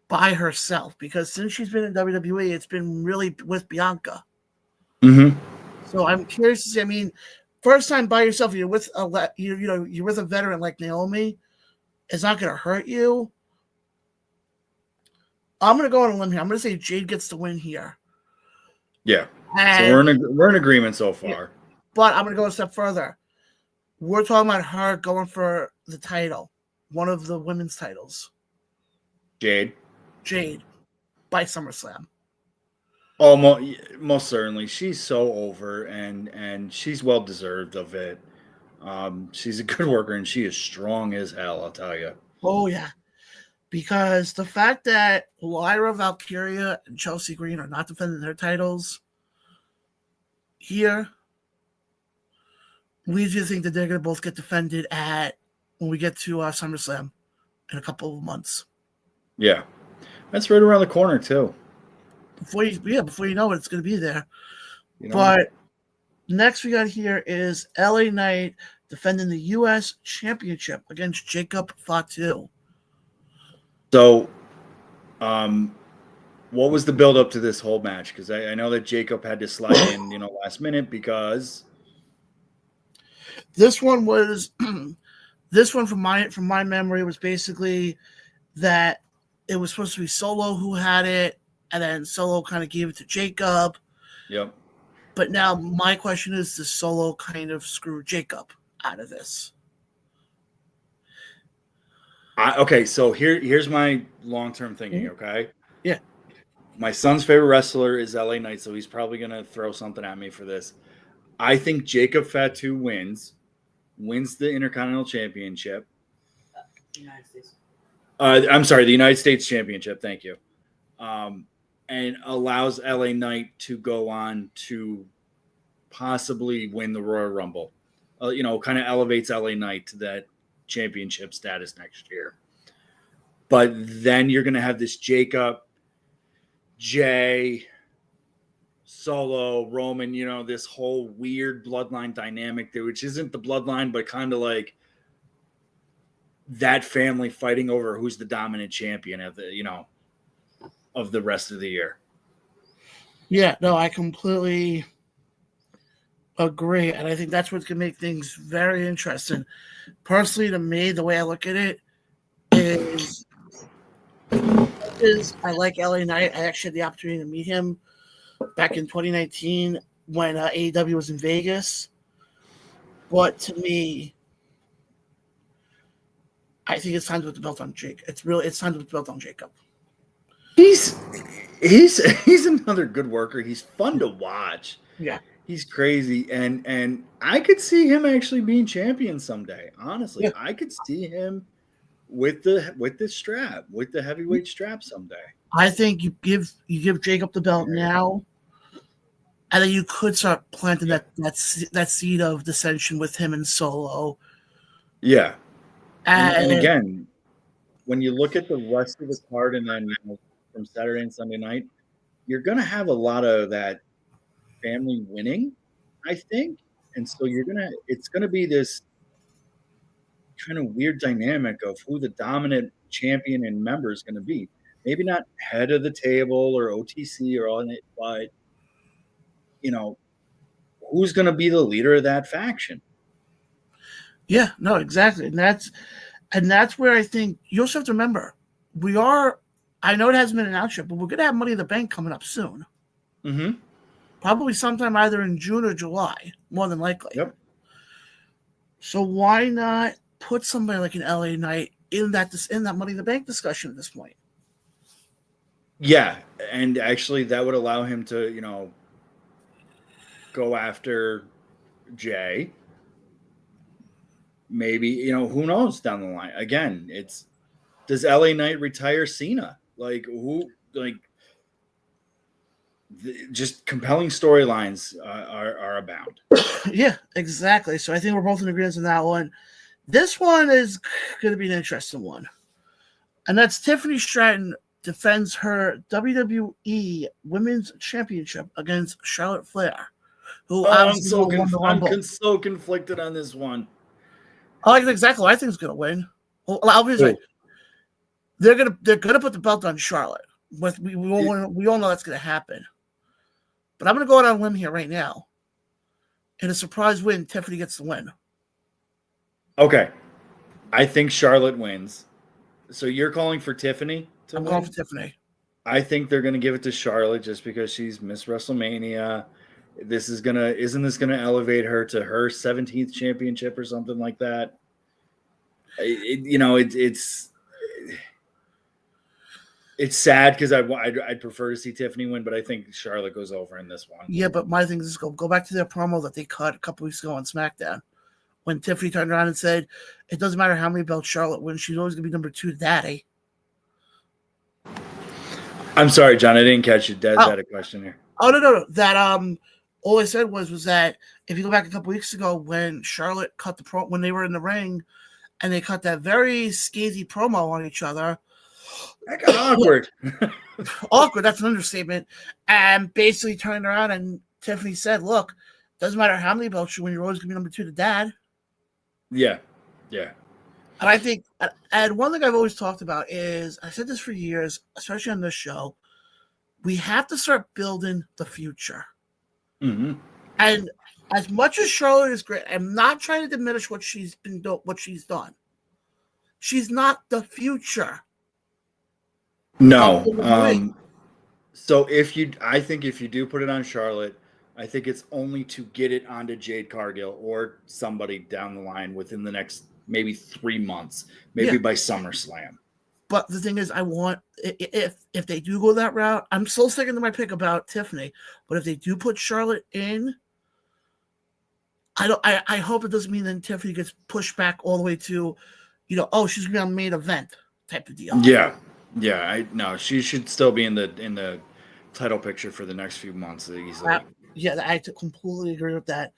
by herself, because since she's been in WWE, it's been really with Bianca. Mm-hmm. So I'm curious to see. First time by yourself, you're with you're with a veteran like Naomi. It's not going to hurt you. I'm going to go on a limb here. I'm going to say Jade gets the win here. Yeah. So we're in agreement so far. Yeah. But I'm going to go a step further. We're talking about her going for the title, one of the women's titles. Jade by SummerSlam. Oh, most certainly. She's so over, and she's well deserved of it. She's a good worker, and she is strong as hell, I'll tell you. Oh, yeah. Because the fact that Lyra Valkyria and Chelsea Green are not defending their titles here leads you to think that they're going to both get defended when we get to SummerSlam in a couple of months. Yeah. That's right around the corner, too. Before you know it, it's going to be there. But next we got here is LA Knight defending the U.S. Championship against Jacob Fatu. So, what was the build up to this whole match? Because I know that Jacob had to slide in, last minute because this one from my memory was basically that it was supposed to be Solo who had it, and then Solo kind of gave it to Jacob. Yep. But now my question is, does Solo kind of screw Jacob out of this? Okay, so here's my long-term thinking, okay? Yeah. My son's favorite wrestler is LA Knight, so he's probably going to throw something at me for this. I think Jacob Fatu wins the Intercontinental Championship. United States. I'm sorry, the United States Championship, thank you. And allows LA Knight to go on to possibly win the Royal Rumble. Kind of elevates LA Knight to that championship status next year. But then you're going to have this Jacob, Jay, Solo, Roman, this whole weird bloodline dynamic there, which isn't the bloodline, but kind of like that family fighting over who's the dominant champion of the rest of the year. Yeah, no, I completely Agree, and I think that's what's going to make things very interesting. Personally, to me, the way I look at it is I like LA Knight. I actually had the opportunity to meet him back in 2019 when AEW was in Vegas. But to me, I think it's time to put the belt on Jake. It's time to put the belt on Jacob. He's another good worker. He's fun to watch. Yeah. He's crazy, and I could see him actually being champion someday. Honestly, Yeah. I could see him with the heavyweight strap someday. I think you give Jacob the belt now, and then you could start planting that seed of dissension with him and Solo. Yeah, and again, when you look at the rest of the card, and then from Saturday and Sunday night, you're gonna have a lot of that family winning, I think, and so it's gonna be this kind of weird dynamic of who the dominant champion and member is going to be. Maybe not head of the table or OTC or all that, but who's going to be the leader of that faction? Yeah, no, exactly, and that's where I think you also have to remember I know it hasn't been announced yet, but we're going to have Money in the Bank coming up soon. Mm-hmm. Probably sometime either in June or July, more than likely. Yep. So why not put somebody like an LA Knight in that Money in the Bank discussion at this point? Yeah, and actually that would allow him to, go after Jay. Maybe, who knows down the line. Again, does LA Knight retire Cena? Just compelling storylines are abound. Yeah, exactly. So I think we're both in agreement on that one. This one is going to be an interesting one. And that's Tiffany Stratton defends her WWE Women's Championship against Charlotte Flair, who I'm so conflicted on this one. I like exactly what I think is going to win. Well, I'll be right. They're gonna put the belt on Charlotte. We all know that's going to happen. But I'm going to go out on a limb here right now. In a surprise win, Tiffany gets the win. Okay. I think Charlotte wins. So you're calling for Tiffany to win? I'm calling for Tiffany. I think they're going to give it to Charlotte just because she's Miss WrestleMania. Isn't this gonna elevate her to her 17th championship or something like that? It's sad because I'd prefer to see Tiffany win, but I think Charlotte goes over in this one. Yeah, but my thing is go back to their promo that they cut a couple weeks ago on SmackDown when Tiffany turned around and said, "It doesn't matter how many belts Charlotte wins, she's always gonna be number 2 to Daddy." I'm sorry, John, I didn't catch you. Dad had a question here. Oh no. That all I said was that if you go back a couple weeks ago when Charlotte cut when they were in the ring and they cut that very scathing promo on each other. That got awkward. Awkward, that's an understatement. And basically turned around and Tiffany said, "Look, doesn't matter how many belts you win, you're always gonna be number 2 to Dad." Yeah. And I think, and one thing I've always talked about is, I said this for years, especially on this show, we have to start building the future. Mm-hmm. And as much as Charlotte is great, I'm not trying to diminish what she's done. She's not the future. No. So I think if you do put it on Charlotte, I think it's only to get it onto Jade Cargill or somebody down the line within the next maybe 3 months, maybe by SummerSlam. But the thing is, I want if they do go that route, I'm still sticking to my pick about Tiffany. But if they do put Charlotte in, I hope it doesn't mean that Tiffany gets pushed back all the way to, she's gonna be on the main event type of deal. Yeah. No, she should still be in the title picture for the next few months easily. I completely agree with that.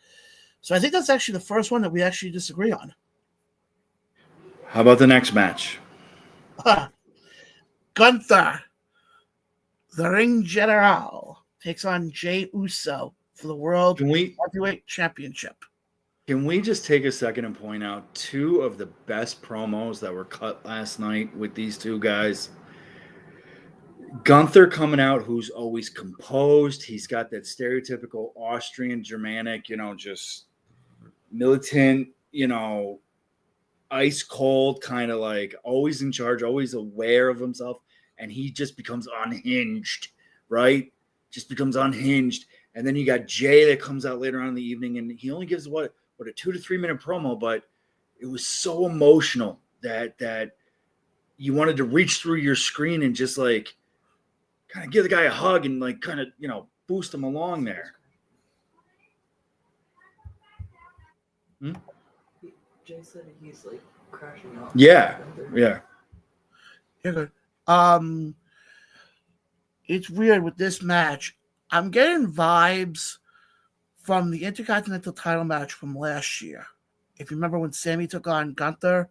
So I think that's actually the first one that we actually disagree on. How about the next match? Gunther, the Ring General, takes on Jey Uso for the World Heavyweight Championship. Can we just take a second and point out 2 of the best promos that were cut last night with these 2 guys? Gunther coming out, who's always composed. He's got that stereotypical Austrian, Germanic, just militant, ice cold, kind of like always in charge, always aware of himself. And he just becomes unhinged, right? Just becomes unhinged. And then you got Jay that comes out later on in the evening, and he only gives what a 2 to 3 minute promo, but it was so emotional that you wanted to reach through your screen and just like kind of give the guy a hug and like kind of, boost him along there. Jay said he's like crashing off. Yeah. You're good. It's weird with this match. I'm getting vibes from the Intercontinental title match from last year. If you remember when Sammy took on Gunther.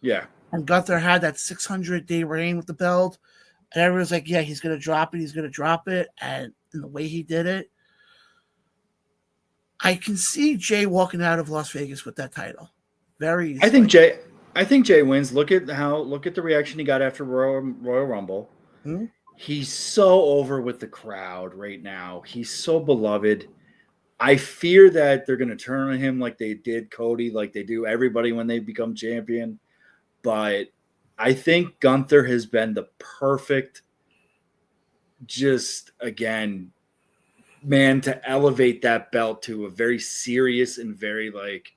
Yeah. And Gunther had that 600-day reign with the belt. And everyone's like, yeah, he's going to drop it. He's going to drop it. And in the way he did it, I can see Jay walking out of Las Vegas with that title. Very easily. I think Jay wins. Look at the reaction he got after Royal Rumble. Hmm? He's so over with the crowd right now. He's so beloved. I fear that they're going to turn on him like they did Cody, like they do everybody when they become champion. But I think Gunther has been the perfect, just again, man to elevate that belt to a very serious and very like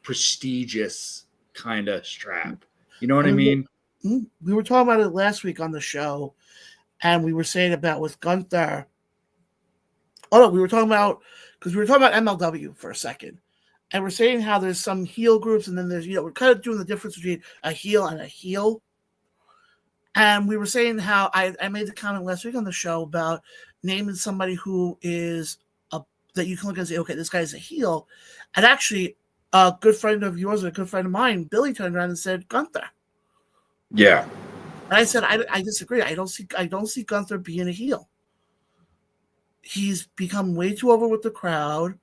prestigious kind of strap. You know what I mean? We were talking about it last week on the show, and we were saying about with Gunther. Oh no, we were talking about MLW for a second, and we're saying how there's some heel groups, and then there's we're kind of doing the difference between a heel and a heel. And we were saying how I made the comment last week on the show about naming somebody who is that you can look and say, okay, this guy's a heel, and actually a good friend of yours and a good friend of mine, Billy, turned around and said Gunther. Yeah. And I said I disagree. I don't see Gunther being a heel. He's become way too over with the crowd,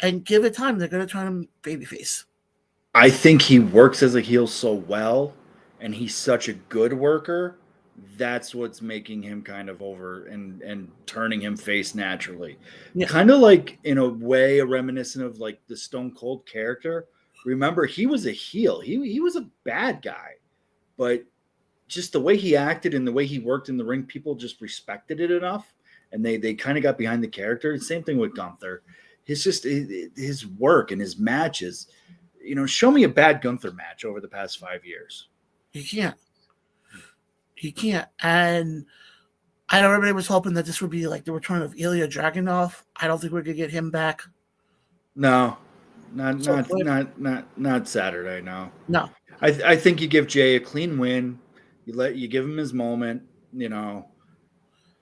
and give it time, they're going to turn him babyface. I think he works as a heel so well, and he's such a good worker. That's what's making him kind of over and turning him face naturally. Yeah. Kind of like, in a way, a reminiscent of like the Stone Cold character. Remember, he was a heel. He was a bad guy, but just the way he acted and the way he worked in the ring, people just respected it enough, and they kind of got behind the character. Same thing with Gunther. His work and his matches. Show me a bad Gunther match over the past 5 years. He can't. And I know everybody was hoping that this would be like the return of Ilya Dragunov. I don't think we're gonna get him back. No, not Saturday. No. I think you give Jay a clean win. You give him his moment. Now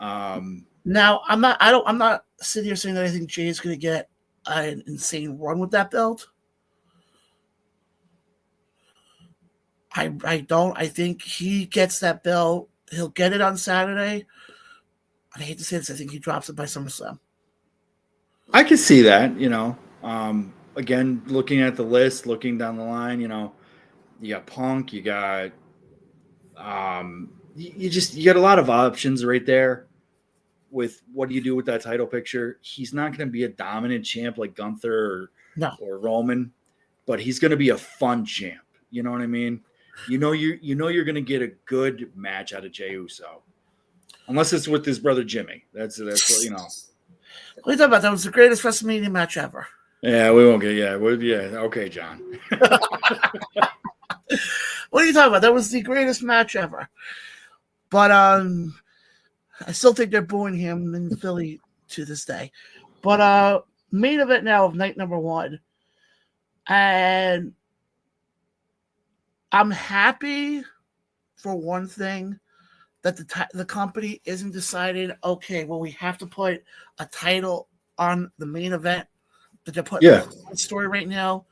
I'm not sitting here saying that I think Jay is gonna get an insane run with that belt. I don't. I think he gets that belt. He'll get it on Saturday. I hate to say this. I think he drops it by SummerSlam. I could see that. Again, looking at the list, looking down the line, you got Punk, you got you got a lot of options right there. With what do you do with that title picture? He's not going to be a dominant champ like Gunther or Roman, but he's going to be a fun champ. You know what I mean? You're going to get a good match out of Jey Uso, unless it's with his brother Jimmy. That's what What are you talking about? That was the greatest WrestleMania match ever. Yeah, we won't get. Yeah, okay, John. What are you talking about? That was the greatest match ever. But I still think they're booing him in Philly to this day. But main event now of night number 1, and I'm happy for one thing that the company isn't deciding, okay, well, we have to put a title on the main event that they're putting on the story right now.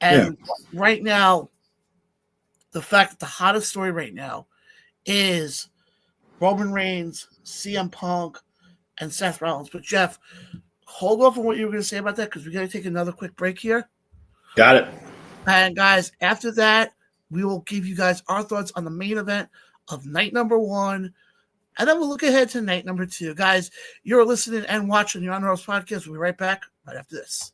And right now, the fact that the hottest story right now is Roman Reigns, CM Punk, and Seth Rollins. But Jeff, hold off on what you were going to say about that, because we got to take another quick break here. Got it. And guys, after that, we will give you guys our thoughts on the main event of night number 1. And then we'll look ahead to night number 2. Guys, you're listening and watching the On the Ropes podcast. We'll be right back right after this.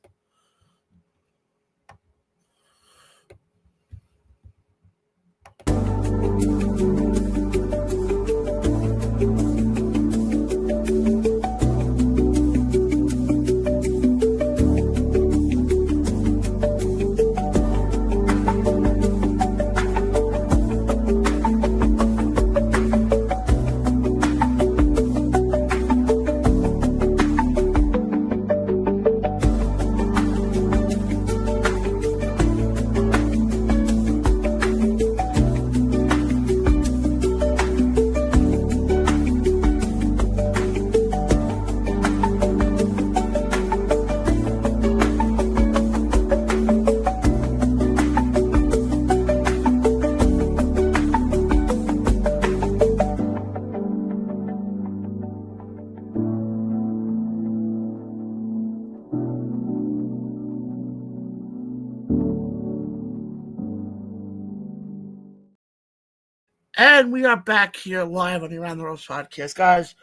And we are back here live on the Around the Ropes podcast. Guys,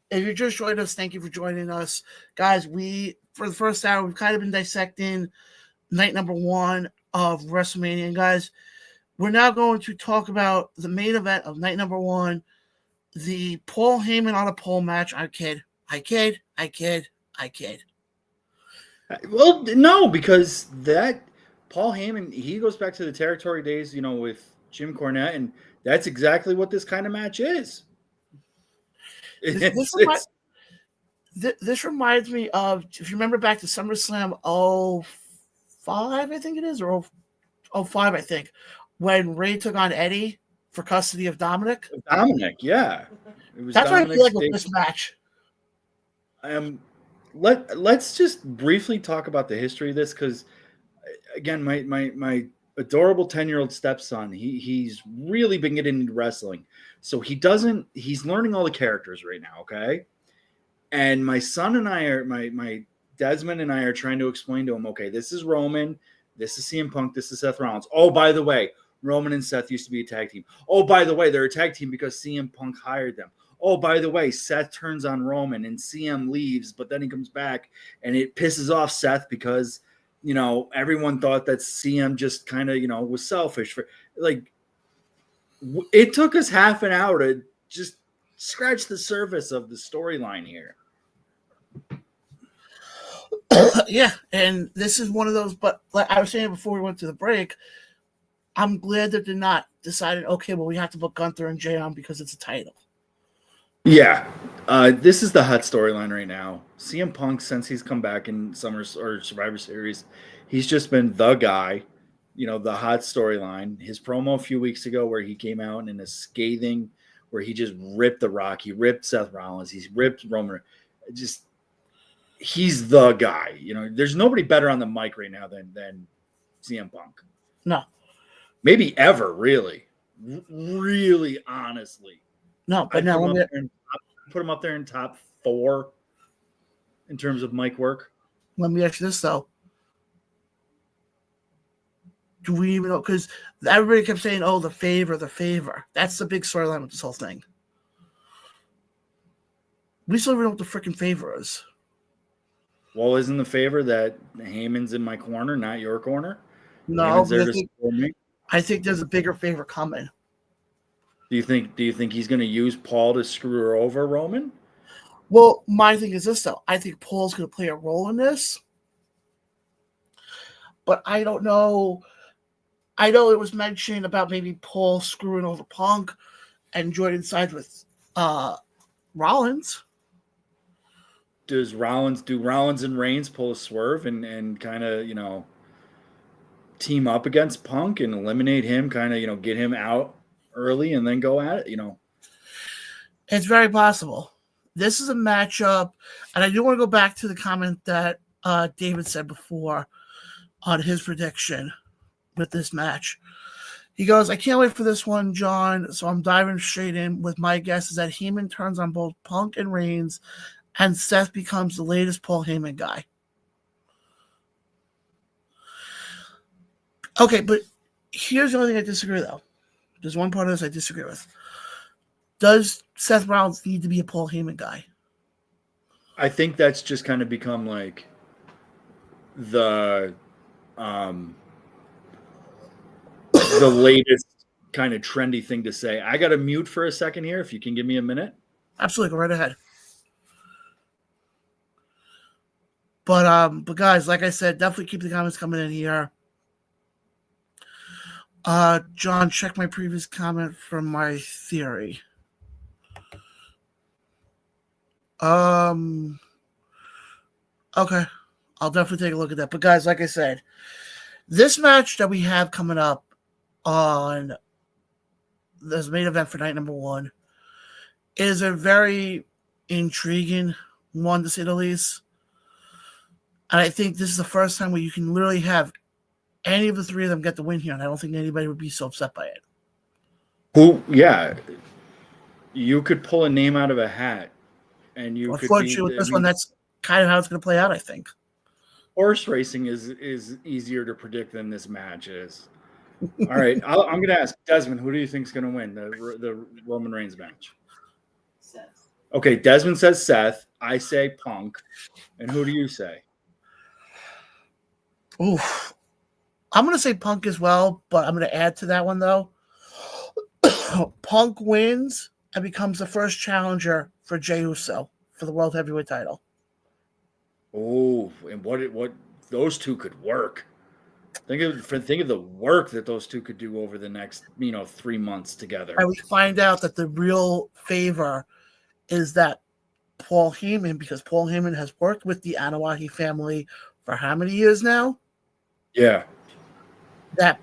if you just joined us, thank you for joining us. Guys, for the first hour, we've kind of been dissecting night number 1 of WrestleMania. And guys, we're now going to talk about the main event of night number 1, the Paul Heyman on a pole match. I kid. Well, no, because that Paul Heyman, he goes back to the territory days, with Jim Cornette, and that's exactly what this kind of match is. This reminds me of, if you remember back to SummerSlam 05, I think it is, or 05, I think, when Ray took on Eddie for custody of Dominic. Dominic, yeah. It was That's Dominic's what I feel like with this match. Let's just briefly talk about the history of this, because, again, my adorable 10-year-old stepson, he's really been getting into wrestling. So he's learning all the characters right now, okay? And my son and I my Desmond and I are trying to explain to him, okay, this is Roman, this is CM Punk, this is Seth Rollins. Oh, by the way, Roman and Seth used to be a tag team. Oh, by the way, they're a tag team because CM Punk hired them. Oh, by the way, Seth turns on Roman and CM leaves, but then he comes back and it pisses off Seth because everyone thought that CM just kind of, was selfish. It took us half an hour to just scratch the surface of the storyline here. Yeah, and this is one of those, but like I was saying before we went to the break, I'm glad that they're not decided, okay, well, we have to put Gunther and Jay on because it's a title. Yeah, this is the hot storyline right now. CM Punk, since he's come back in Survivor Series, he's just been the guy, the hot storyline. His promo a few weeks ago where he came out in a scathing, where he just ripped The Rock, he ripped Seth Rollins, he's ripped Roman. He's the guy. There's nobody better on the mic right now than CM Punk. No. Maybe ever, really. Really, honestly. No, but now put him up there in top 4 in terms of mic work. Let me ask you this, though. Do we even know? Because everybody kept saying, oh, the favor. That's the big storyline with this whole thing. We still don't know what the freaking favor is. Well, isn't the favor that Heyman's in my corner, not your corner? No, I think there's a bigger favor coming. Do you think he's going to use Paul to screw her over, Roman? Well, my thing is this, though. I think Paul's going to play a role in this. But I don't know. I know it was mentioned about maybe Paul screwing over Punk and joining sides with Rollins. Do Rollins and Reigns pull a swerve and kind of, team up against Punk and eliminate him, kind of, get him out early and then go at it, It's very possible. This is a matchup, and I do want to go back to the comment that David said before on his prediction with this match. He goes, I can't wait for this one, John, so I'm diving straight in with my guess is that Heyman turns on both Punk and Reigns, and Seth becomes the latest Paul Heyman guy. Okay, but here's the only thing I disagree with, though. There's one part of this I disagree with. does Seth Rollins need to be a Paul Heyman guy? I think that's just kind of become like the latest kind of trendy thing to say. I got to mute for a second here. If you can give me a minute. Absolutely, go right ahead. But guys, like I said, definitely keep the comments coming in here. John, check my previous comment from my theory. Okay, I'll definitely take a look at that. But guys, like I said, this match that we have coming up on this main event for night number 1 is a very intriguing one, to say the least. And I think this is the first time where you can literally have any of the three of them get the win here, and I don't think anybody would be so upset by it. Yeah, you could pull a name out of a hat, and you unfortunately, with this one, that's kind of how it's going to play out, I think. Horse racing is easier to predict than this match is. All right, I'm going to ask Desmond, who do you think is going to win the Roman Reigns match? Seth. Okay, Desmond says Seth. I say Punk. And who do you say? Oof. I'm going to say Punk as well, but I'm going to add to that one, though. Punk wins and becomes the first challenger for Jey Uso for the World Heavyweight title. Oh, and what those two could work. Think of the work that those two could do over the next 3 months together. And we find out that the real favor is that Paul Heyman, because Paul Heyman has worked with the Anoa'i family for how many years now? Yeah. That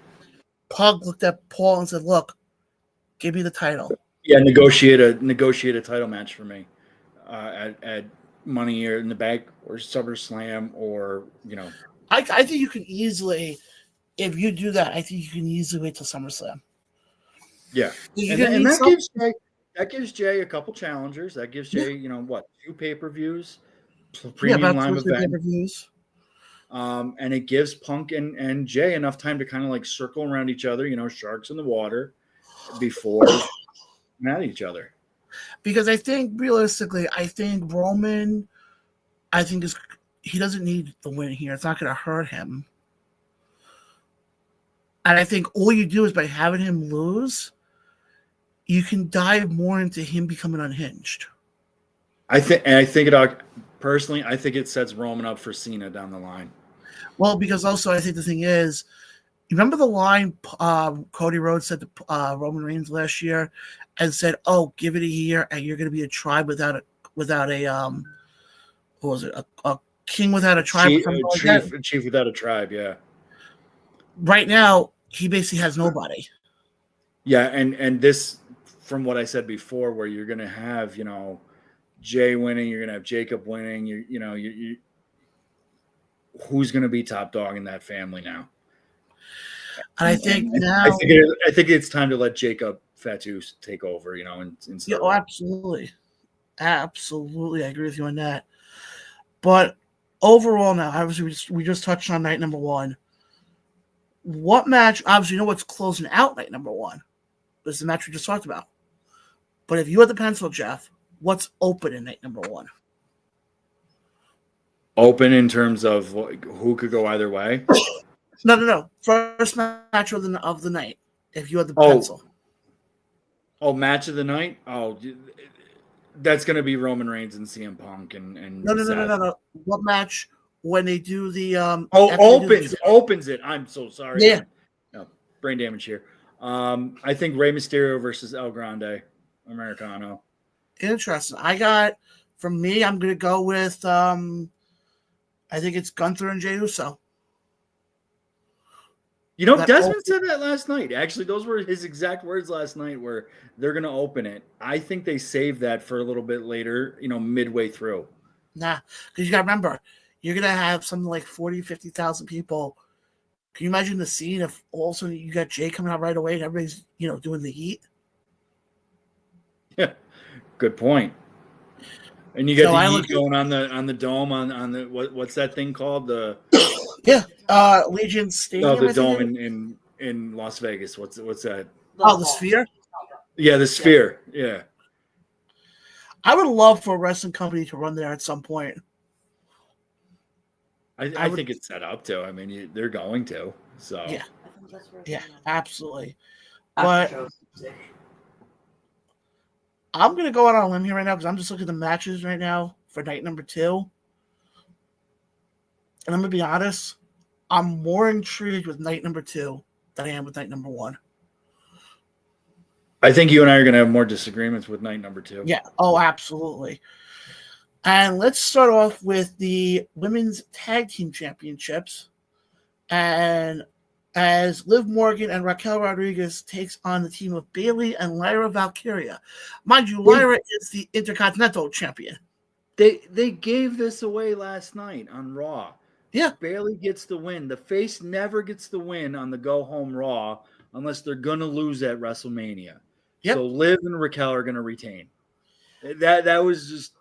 Punk looked at Paul and said, "Look, give me the title." Yeah, negotiate a title match for me at Money in the Bank or SummerSlam or I think you can easily, if you do that, I think you can easily wait till SummerSlam. Yeah, and that gives Jay a couple challengers. That gives Jay, 2 pay-per-views, premium live events. And it gives Punk and Jay enough time to kind of like circle around each other, sharks in the water, before at each other. Because I think realistically, Roman, he doesn't need the win here. It's not going to hurt him. And I think all you do is by having him lose, you can dive more into him becoming unhinged. I think personally, I think it sets Roman up for Cena down the line. Well, because also I think the thing is, you remember the line Cody Rhodes said to Roman Reigns last year, and said, "Oh, give it a year, and you're going to be a tribe without a what was it? A king without a tribe, chief without a tribe." Yeah. Right now, he basically has nobody. Yeah, and this, from what I said before, where you're going to have Jay winning, you're going to have Jacob winning. You who's going to be top dog in that family now? And I think now, I think it's time to let Jacob Fatu take over. Absolutely, I agree with you on that. But overall, now obviously we just touched on night number 1. What match? Obviously, what's closing out night number 1 is the match we just talked about. But if you had the pencil, Jeff, what's open in night number 1? Open in terms of who could go either way? No. First match of the night. If you had the pencil. Oh, match of the night? Oh, that's going to be Roman Reigns and CM Punk and No. What match when they do the opens it? I'm so sorry. Yeah. No, brain damage here. I think Rey Mysterio versus El Grande Americano. Interesting. I'm going to go with I think it's Gunther and Jey Uso. Desmond said that last night. Actually, those were his exact words last night, where they're going to open it. I think they saved that for a little bit later, midway through. Nah, because you got to remember, you're going to have something like 40, 50,000 people. Can you imagine the scene if all of a sudden you got Jay coming out right away and everybody's, doing the heat? Yeah, good point. And you got the heat going on the dome on the what's that thing called? The Legion Stadium. No, the dome in Las Vegas. What's that? Oh, the Sphere. Yeah, the Sphere. Yeah. I would love for a wrestling company to run there at some point. I think it's set up to. I mean, they're going to. So Yeah, I think that's where yeah, absolutely. after But shows. I'm gonna go out on a limb here right now because I'm just looking at the matches right now for night number 2, and I'm gonna be honest. I'm more intrigued with night number 2 than I am with night number 1. I think you and I are going to have more disagreements with night number 2. Yeah. Oh, absolutely. And let's start off with the women's tag team championships. And as Liv Morgan and Raquel Rodriguez takes on the team of Bayley and Lyra Valkyria. Mind you, Lyra is the Intercontinental champion. They gave this away last night on Raw. Yeah. Bayley gets the win. The face never gets the win on the go home Raw unless they're gonna lose at WrestleMania. Yep. So Liv and Raquel are gonna retain. That was just.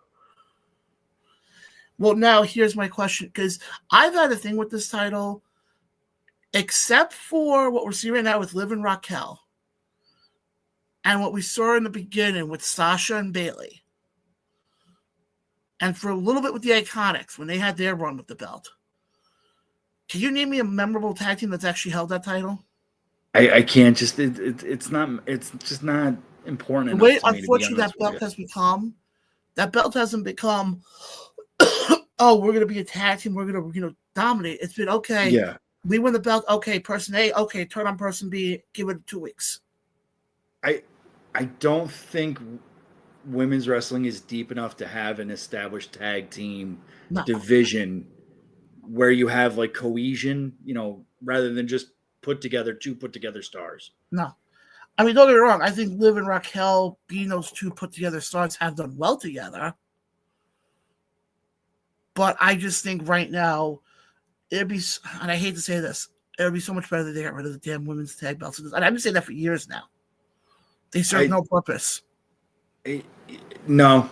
Well, now here's my question, because I've had a thing with this title, except for what we're seeing right now with Liv and Raquel, and what we saw in the beginning with Sasha and Bayley, and for a little bit with the Iconics when they had their run with the belt. Can you name me a memorable tag team that's actually held that title? I can't just it's just not important The enough way, to me, unfortunately, that belt has become. That belt hasn't become. Oh, we're gonna be a tag team. We're gonna dominate. It's been okay. Yeah. We win the belt. Okay, person A. Okay, turn on person B. Give it 2 weeks. I don't think women's wrestling is deep enough to have an established tag team division where you have like cohesion, rather than just two put together stars. No. I mean, don't get me wrong. I think Liv and Raquel, being those two put together stars, have done well together. But I just think right now, it'd be, and I hate to say this, it would be so much better that they got rid of the damn women's tag belts. And I've been saying that for years now. They serve no purpose. No.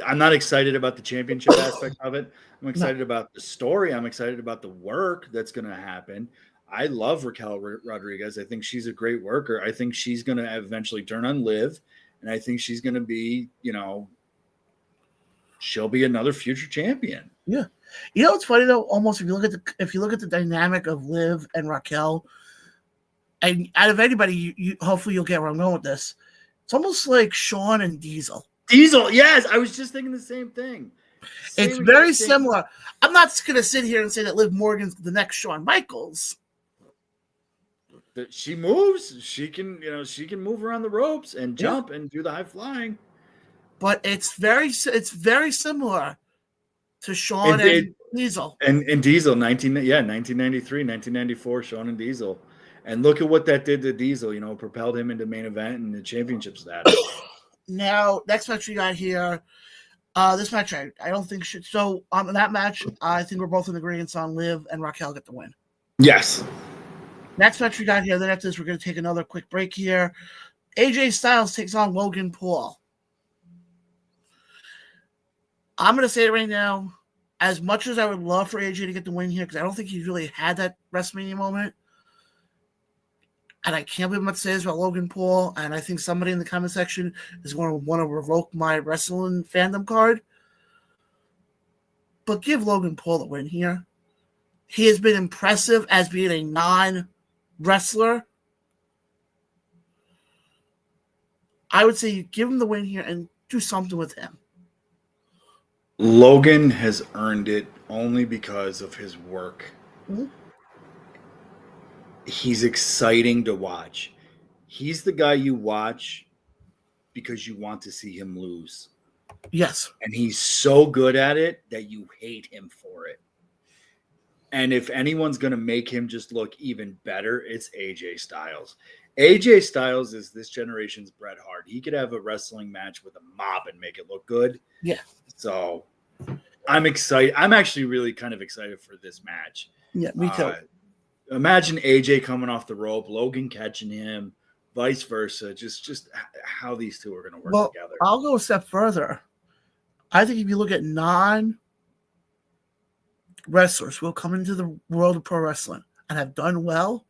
I'm not excited about the championship aspect of it. I'm excited about the story. I'm excited about the work that's going to happen. I love Raquel Rodriguez. I think she's a great worker. I think she's going to eventually turn on Liv, and I think she's going to be, she'll be another future champion. Yeah. What's funny though? Almost if you look at the dynamic of Liv and Raquel, and out of anybody, you hopefully you'll get where I'm going with this. It's almost like Shawn and Diesel. Diesel, yes, I was just thinking the same thing. It's very similar. I'm not going to sit here and say that Liv Morgan's the next Shawn Michaels. She moves. She can move around the ropes and jump and do the high flying. But it's very similar to Shawn and Diesel. And Diesel, 1993, 1994, Shawn and Diesel. And look at what that did to Diesel, propelled him into main event and the championship status. Now, next match we got here. This match, I don't think should. So, on that match, I think we're both in agreement on Liv and Raquel get the win. Yes. Next match we got here. Then after this, we're going to take another quick break here. AJ Styles takes on Logan Paul. I'm going to say it right now. As much as I would love for AJ to get the win here, because I don't think he's really had that WrestleMania moment, and I can't believe I'm going to say this about Logan Paul, and I think somebody in the comment section is going to want to revoke my wrestling fandom card. But give Logan Paul the win here. He has been impressive as being a non-wrestler. I would say you give him the win here and do something with him. Logan has earned it only because of his work. Mm-hmm. He's exciting to watch. He's the guy you watch because you want to see him lose. Yes. And he's so good at it that you hate him for it. And if anyone's going to make him just look even better, it's AJ Styles. AJ Styles is this generation's Bret Hart. He could have a wrestling match with a mop and make it look good. Yeah. So I'm excited. I'm actually really kind of excited for this match. Yeah, me too. Imagine AJ coming off the rope, Logan catching him, vice versa. Just how these two are going to work together. I'll go a step further. I think if you look at non-wrestlers who have come into the world of pro wrestling and have done well,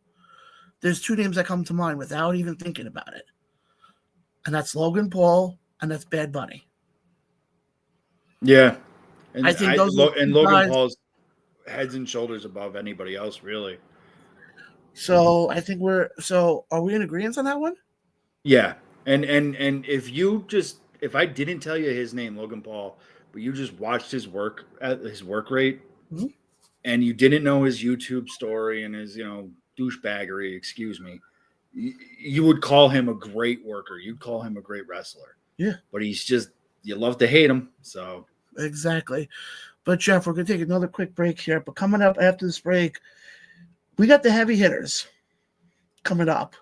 there's two names that come to mind without even thinking about it. And that's Logan Paul and that's Bad Bunny. Yeah, and I think those are and the Logan guys. Paul's heads and shoulders above anybody else, really. So I think are we in agreement on that one? Yeah, and if I didn't tell you his name, Logan Paul, but you just watched his work at his work rate, Mhm. and you didn't know his YouTube story and his douchebaggery, excuse me, you would call him a great worker. You'd call him a great wrestler. Yeah. But he's just, you love to hate him. So Exactly. But Jeff, we're gonna take another quick break here. But coming up after this break, we got the heavy hitters coming up.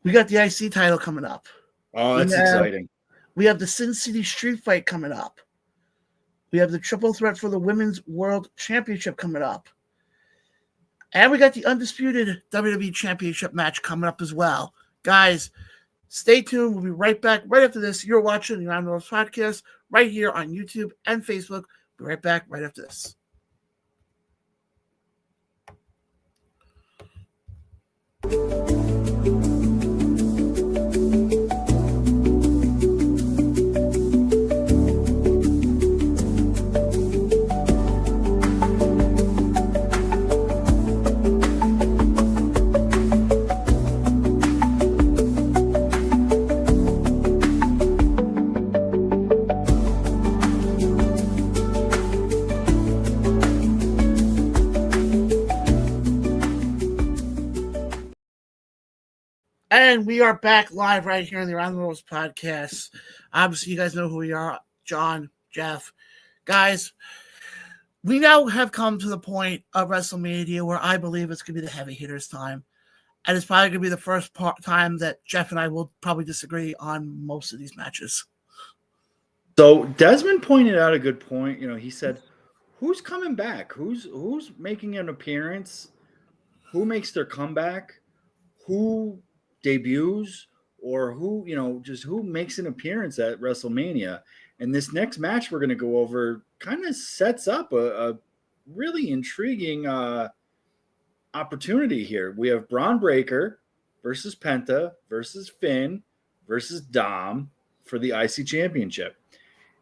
We got the IC title coming up. that's exciting. We have the Sin City Street Fight coming up. We have the triple threat for the Women's World Championship coming up. And we got the undisputed WWE Championship match coming up as well. Guys, stay tuned. We'll be right back right after this. You're watching the immortals podcast right here on YouTube and Facebook. Be right back right after this. And we are back live right here on the Around the World podcast. Obviously, you guys know who we are. John, Jeff. Guys, we now have come to the point of WrestleMania where I believe it's going to be the heavy hitters time. And it's probably going to be the first time that Jeff and I will probably disagree on most of these matches. So Desmond pointed out a good point. He said, who's coming back? Who's making an appearance? Who makes their comeback? Who debuts, or who makes an appearance at WrestleMania? And this next match we're going to go over kind of sets up a really intriguing opportunity here. We have Braun Breaker versus Penta versus Finn versus Dom for the IC Championship.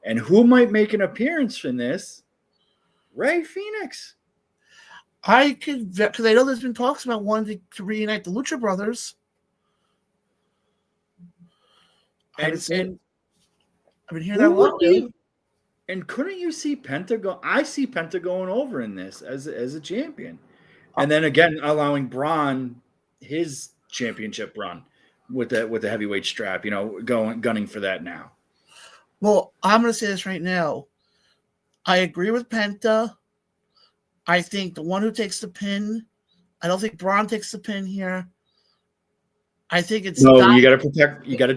And who might make an appearance in this? Rey Fenix. I could, because I know there's been talks about wanting to reunite the Lucha Brothers. And I've been hearing that a lot. And couldn't you see Penta go? I see Penta going over in this as a champion, and then again allowing Braun his championship run with the heavyweight strap. Gunning for that now. Well, I'm going to say this right now. I agree with Penta. I think the one who takes the pin. I don't think Braun takes the pin here. I think it's you got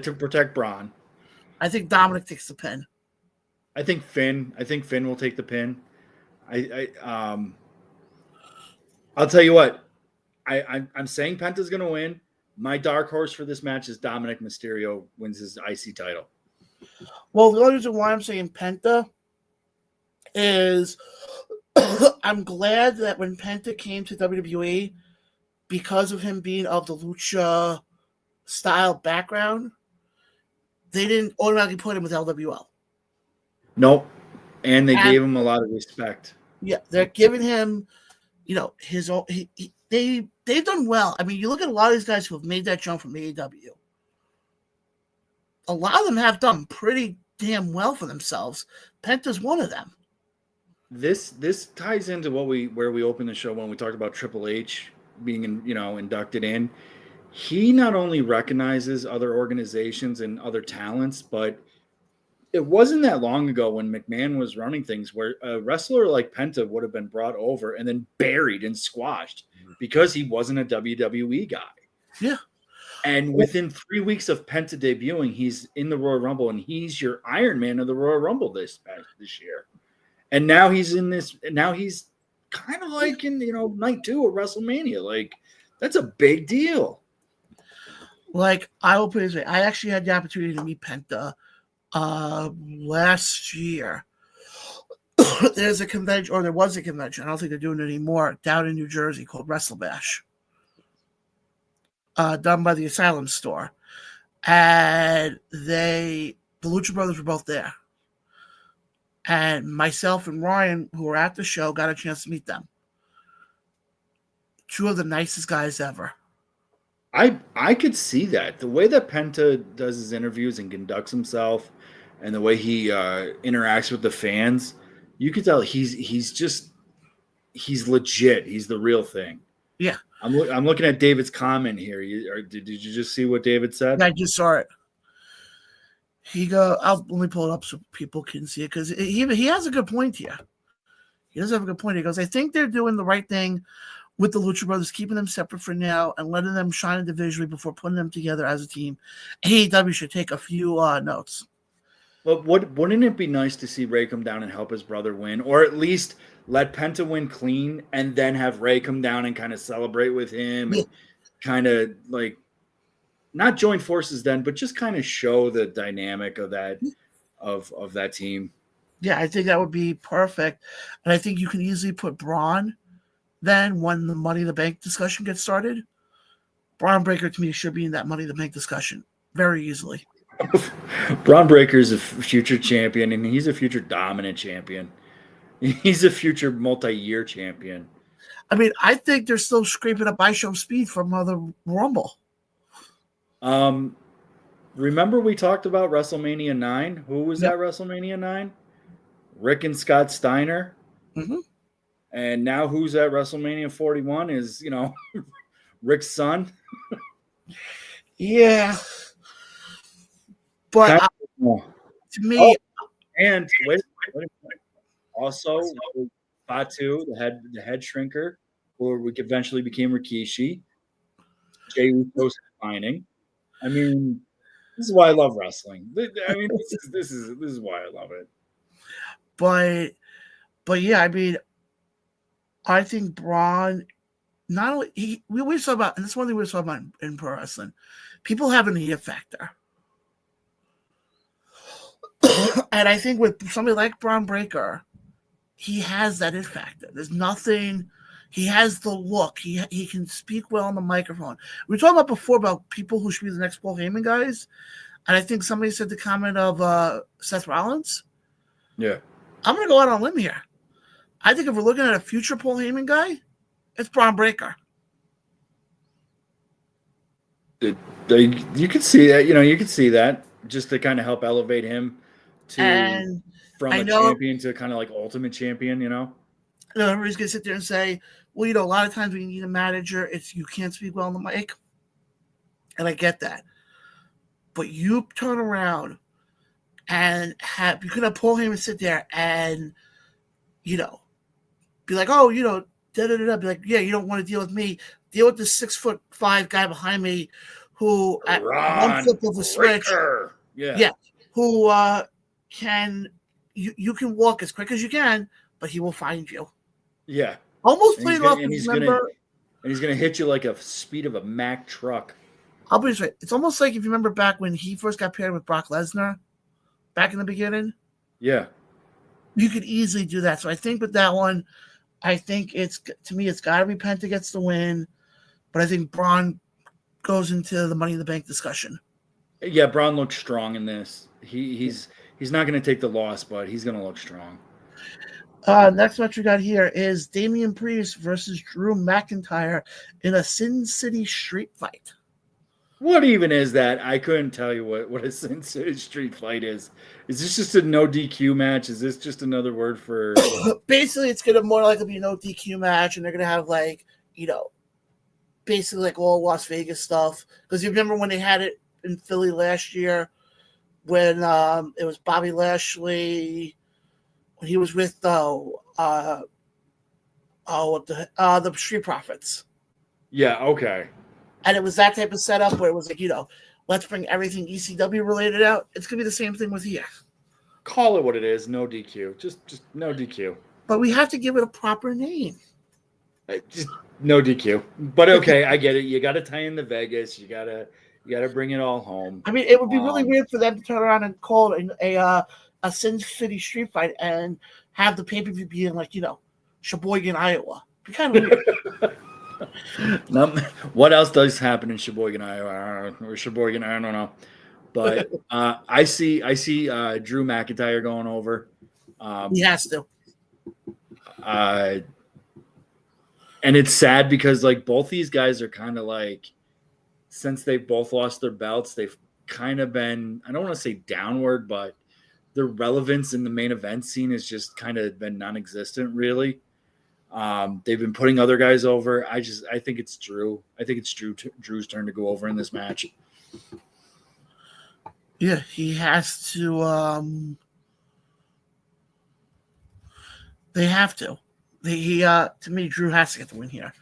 to protect Braun. I think Dominic takes the pin. I think Finn will take the pin. I'll tell you what. I'm saying Penta's going to win. My dark horse for this match is Dominic Mysterio wins his IC title. Well, the only reason why I'm saying Penta is I'm glad that when Penta came to WWE, because of him being of the Lucha style background, they didn't automatically put him with LWL. Nope. And they gave him a lot of respect. Yeah, they're giving him, his own. They've done well. I mean, you look at a lot of these guys who have made that jump from AEW. A lot of them have done pretty damn well for themselves. Penta's one of them. This ties into where we opened the show when we talked about Triple H being inducted in. He not only recognizes other organizations and other talents, but it wasn't that long ago when McMahon was running things where a wrestler like Penta would have been brought over and then buried and squashed because he wasn't a WWE guy. Yeah. And within 3 weeks of Penta debuting, he's in the Royal Rumble, and he's your Iron Man of the Royal Rumble this year. And now he's in this. Now he's kind of like in night 2 of WrestleMania. Like, that's a big deal. Like, I will put it this way: I actually had the opportunity to meet Penta last year. There was a convention. I don't think they're doing it anymore, down in New Jersey called WrestleBash. Done by the Asylum store. And the Lucha Brothers were both there. And myself and Ryan, who were at the show, got a chance to meet them. Two of the nicest guys ever. I could see that. The way that Penta does his interviews and conducts himself and the way he interacts with the fans, you could tell he's legit. He's the real thing. Yeah. I'm looking at David's comment here. Did you just see what David said? Yeah, I just saw it. Let me pull it up so people can see it, because he has a good point here. He does have a good point. He goes, I think they're doing the right thing with the Lucha Brothers, keeping them separate for now and letting them shine individually before putting them together as a team. AEW should take a few notes. But wouldn't it be nice to see Ray come down and help his brother win, or at least let Penta win clean and then have Ray come down and kind of celebrate with him and kind of like not join forces then, but just kind of show the dynamic of that of that team. Yeah, I think that would be perfect. And I think you can easily put Braun then when the Money in the Bank discussion gets started. Braun Breaker to me should be in that Money in the Bank discussion very easily. Braun Breaker is a future champion, and he's a future dominant champion. He's a future multi-year champion. I mean, I think they're still scraping up iShow speed from the Rumble. Remember we talked about WrestleMania 9? Who was at WrestleMania 9? Rick and Scott Steiner. Mm-hmm. And now who's at WrestleMania 41 is, Rick's son. Yeah. But to me... And wait a minute. Also, Fatu, the head shrinker, who eventually became Rikishi. Jey Uso's signing. I mean, this is why I love wrestling. I mean, this is why I love it. But yeah, I mean, I think Braun, not only we always talk about, and that's one thing we always talk about in pro wrestling, people have an it factor. And I think with somebody like Braun Breaker, he has that it factor. There's nothing. He has the look. He can speak well on the microphone. We were talking about before about people who should be the next Paul Heyman guys, and I think somebody said the comment of Seth Rollins. Yeah, I'm going to go out on a limb here. I think if we're looking at a future Paul Heyman guy, it's Braun Breaker. You could see that. You could see that just to kind of help elevate him from a champion to kind of like ultimate champion. Everybody's going to sit there and say, well, a lot of times when you need a manager, you can't speak well on the mic. And I get that. But you turn around and you could have Paul Heyman sit there and, be like, oh, da-da-da-da. Be like, yeah, you don't want to deal with me. Deal with the 6'5" guy behind me who at one flip of a switch. Yeah. Who you can walk as quick as you can, but he will find you. Yeah. Almost played off. And he's gonna hit you like a speed of a Mack truck. I'll be straight. It's almost like if you remember back when he first got paired with Brock Lesnar, back in the beginning. Yeah. You could easily do that. So I think with that one, it's got to be Penta gets the win, but I think Braun goes into the Money in the Bank discussion. Yeah, Braun looks strong in this. He's not going to take the loss, but he's going to look strong. Next match we got here is Damian Priest versus Drew McIntyre in a Sin City street fight. What even is that? I couldn't tell you what a Sin City street fight is. Is this just a no DQ match? Is this just another word for... Basically, it's going to more likely be a no DQ match, and they're going to have basically like all Las Vegas stuff. Because you remember when they had it in Philly last year when it was Bobby Lashley... when he was with the Street Profits. Yeah, okay. And it was that type of setup where it was like, let's bring everything ECW related out. It's going to be the same thing with here. Call it what it is. No DQ. Just no DQ. But we have to give it a proper name. Just no DQ. But okay, I get it. You got to tie in the Vegas. You got to bring it all home. I mean, it would be really weird for them to turn around and call it a Sin City street fight and have the pay-per-view be in Sheboygan, Iowa. It'd be kind of weird. What else does happen in Sheboygan, Iowa? Or Sheboygan, I don't know. But I see Drew McIntyre going over. He has to. And it's sad because like both these guys are kind of like, since they've both lost their belts, they've kind of been, I don't want to say downward, but their relevance in the main event scene has just kind of been non-existent, really. They've been putting other guys over. I think it's Drew. I think it's Drew's turn to go over in this match. Yeah, he has to. They have to. To me, Drew has to get the win here.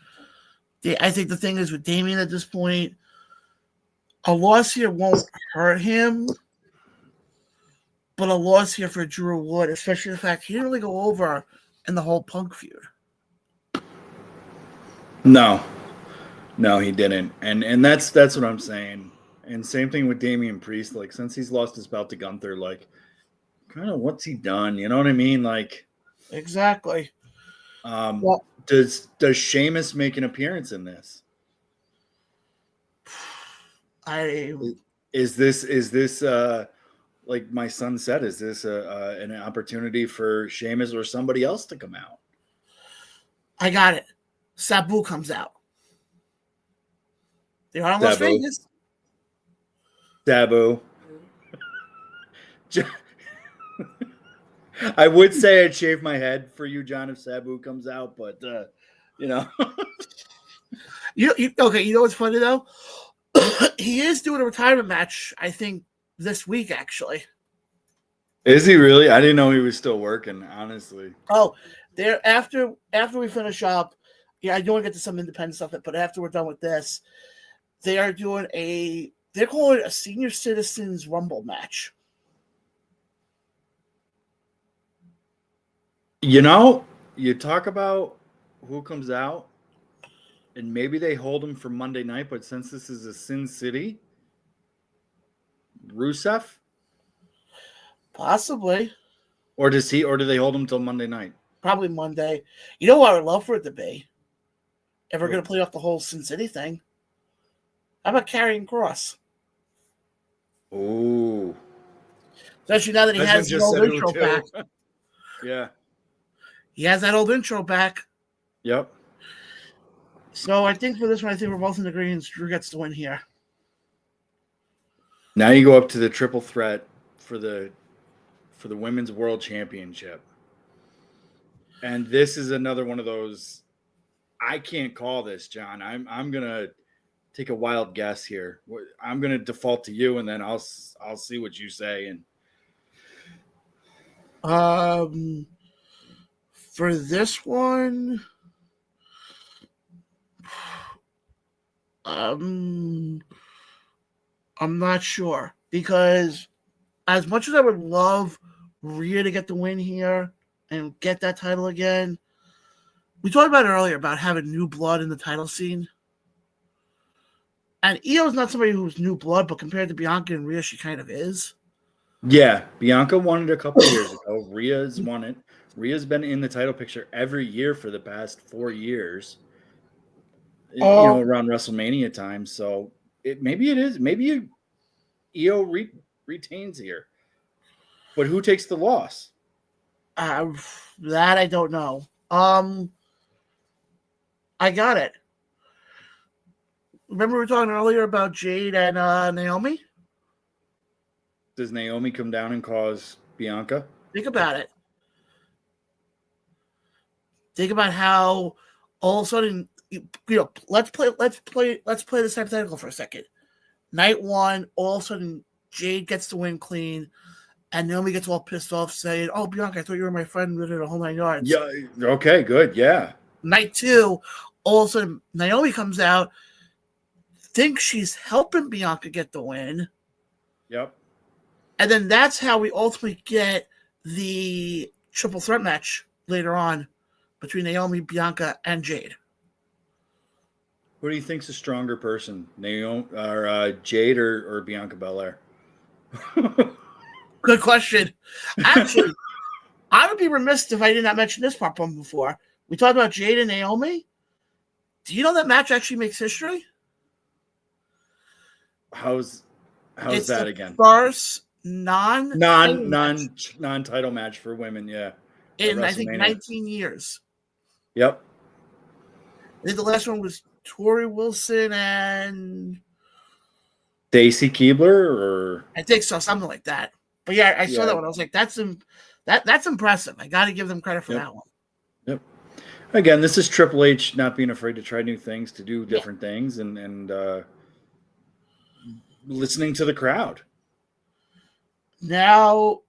I think the thing is with Damian at this point, a loss here won't hurt him, but a loss here for Drew would, especially the fact he didn't really go over in the whole Punk feud. No, he didn't, and that's what I'm saying. And same thing with Damian Priest. Like since he's lost his belt to Gunther, like kind of what's he done? You know what I mean? Like exactly. Well, does Sheamus make an appearance in this? Is this like my son said? Is this an opportunity for Sheamus or somebody else to come out? I got it. Sabu comes out. They're on Las Vegas. Sabu. I would say I'd shave my head for you, John, if Sabu comes out, but you know. Okay, you know what's funny though? He is doing a retirement match, I think, this week actually. Is he really? I didn't know he was still working, honestly. Oh, there after we finish up, yeah, I do want to get to some independent stuff, but after we're done with this, they're calling it a senior citizens rumble match. You know, you talk about who comes out, and maybe they hold him for Monday night, but since this is a Sin City, Rusev? Possibly. Or do they hold him till Monday night? Probably Monday. You know what I would love for it to be? If we're going to play off the whole Sin City thing. How about Karrion Kross? Ooh. Especially now that he has the old intro back. Yeah. He has that old intro back. Yep. So I think for this one, we're both in agreement. Drew gets the win here. Now you go up to the triple threat for the Women's World Championship. And this is another one of those, I can't call this, John. I'm gonna take a wild guess here. I'm gonna default to you, and then I'll see what you say. And for this one, I'm not sure, because as much as I would love Rhea to get the win here and get that title again, we talked about it earlier about having new blood in the title scene. And Io's not somebody who's new blood, but compared to Bianca and Rhea, she kind of is. Yeah, Bianca won it a couple years ago. Rhea's won it. Rhea's been in the title picture every year for the past 4 years. Around WrestleMania time. So maybe it is. Maybe Io retains here. But who takes the loss? That I don't know. I got it. Remember we were talking earlier about Jade and Naomi? Does Naomi come down and cause Bianca? Think about it. Think about how all of a sudden, let's play this hypothetical for a second. Night one, all of a sudden, Jade gets the win clean, and Naomi gets all pissed off, saying, "Oh, Bianca, I thought you were my friend. We did a whole 9 yards." Yeah. Okay. Good. Yeah. Night two, all of a sudden, Naomi comes out, thinks she's helping Bianca get the win. Yep. And then that's how we ultimately get the triple threat match later on between Naomi, Bianca, and Jade. Who do you think's a stronger person, Naomi or Jade or Bianca Belair? Good question. Actually, I would be remiss if I did not mention this part from before. We talked about Jade and Naomi. Do you know that match actually makes history? How's It's that the again? non-title match for women. Yeah, at in I think WrestleMania. 19 years. Yep. I think the last one was Tori Wilson and Stacy Keibler, or I think so, something like that. But yeah, I saw Yeah. that one. I was like, that's impressive. I got to give them credit for Yep. that one. Yep. Again, this is Triple H not being afraid to try new things, to do different things, and listening to the crowd. Now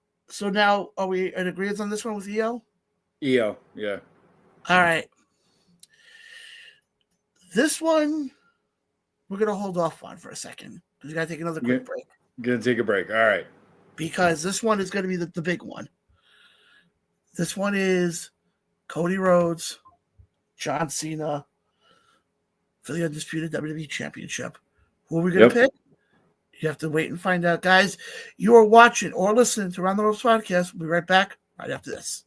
are we in agreement on this one with EO? EO, yeah. All right. This one we're gonna hold off on for a second. We gotta take another quick break. Gonna take a break. All right. Because this one is gonna be the big one. This one is Cody Rhodes, John Cena for the undisputed WWE Championship. Who are we gonna pick? You have to wait and find out, guys. You are watching or listening to Around the Ropes podcast. We'll be right back right after this.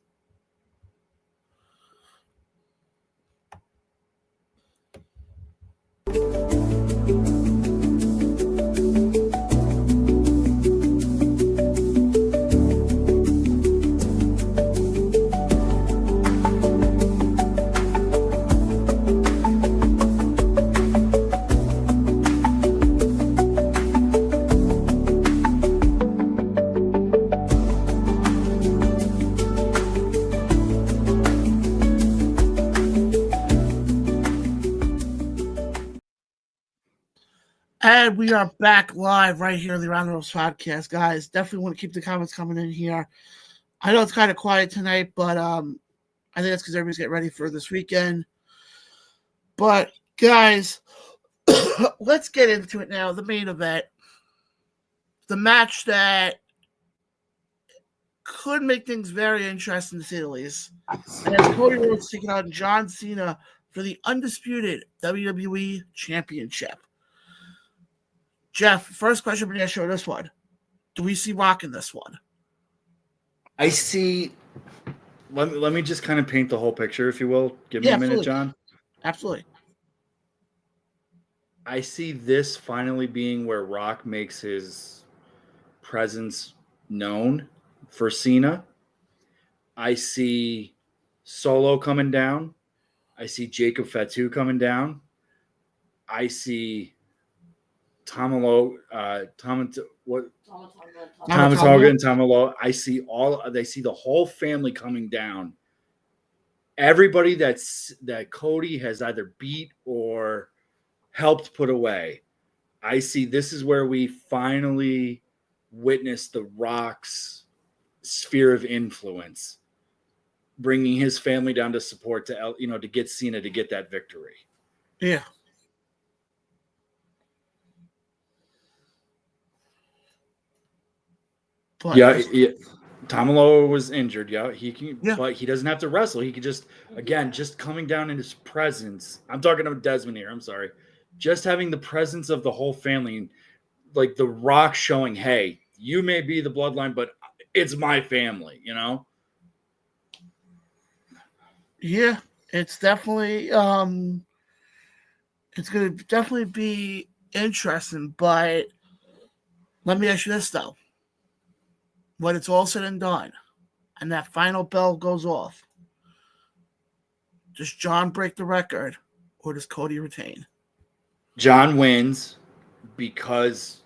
And we are back live right here on the Around the Ropes podcast, guys. Definitely want to keep the comments coming in here. I know it's kind of quiet tonight, but I think that's because everybody's getting ready for this weekend. But guys, let's get into it now. The main event, the match that could make things very interesting to say the least. And that's Cody Rhodes taking on John Cena for the undisputed WWE Championship. Jeff, first question we're going to show this one. Do we see Rock in this one? I see. Let me just kind of paint the whole picture, if you will. Give me a minute, John. Absolutely. I see this finally being where Rock makes his presence known for Cena. I see Solo coming down. I see Jacob Fatu coming down. I see Tomatoga and Tamalo. I see they see the whole family coming down. Everybody that Cody has either beat or helped put away. I see this is where we finally witness the Rock's sphere of influence, bringing his family down to support to get Cena to get that victory. Yeah. But Tamalo was injured. Yeah, he can, but he doesn't have to wrestle. He could just coming down in his presence. I'm talking about Desmond here. I'm sorry. Just having the presence of the whole family, like the Rock showing, hey, you may be the bloodline, but it's my family, Yeah, it's definitely it's going to definitely be interesting, but let me ask you this though. When it's all said and done and that final bell goes off, does John break the record or does Cody retain? John wins because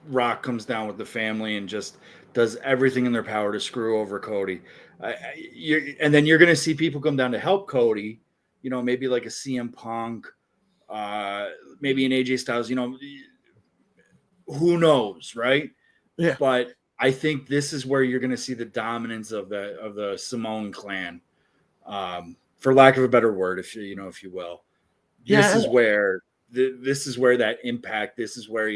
Rock comes down with the family and just does everything in their power to screw over Cody. And then you're going to see people come down to help Cody, maybe like a CM Punk, maybe an AJ Styles, who knows, right? Yeah. But I think this is where you're going to see the dominance of the Samoan clan, for lack of a better word, if you will. This is where that impact. This is where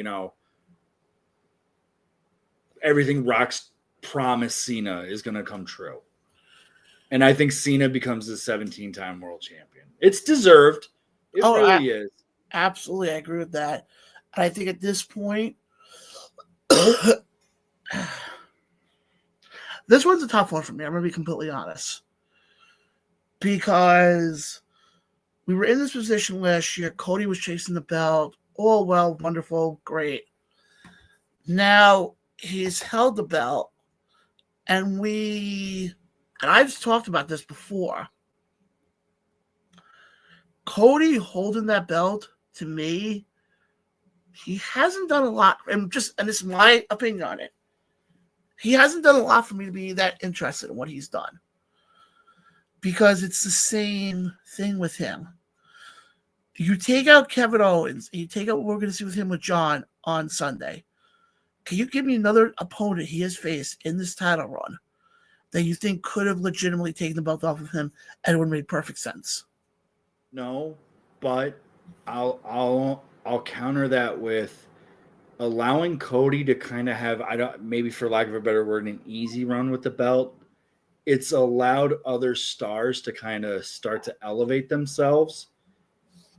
everything Rock's promised Cena is going to come true, and I think Cena becomes the 17-time world champion. It's deserved. It really is. Absolutely, I agree with that. And I think at this point. This one's a tough one for me. I'm going to be completely honest. Because we were in this position last year. Cody was chasing the belt. All well, wonderful, great. Now, he's held the belt, and I've talked about this before. Cody holding that belt, to me, he hasn't done a lot, and this is my opinion on it. He hasn't done a lot for me to be that interested in what he's done. Because it's the same thing with him. You take out Kevin Owens, and you take out what we're going to see with him with John on Sunday. Can you give me another opponent he has faced in this title run that you think could have legitimately taken the belt off of him and it would have made perfect sense? No, but I'll counter that with allowing Cody to kind of have, maybe for lack of a better word, an easy run with the belt. It's allowed other stars to kind of start to elevate themselves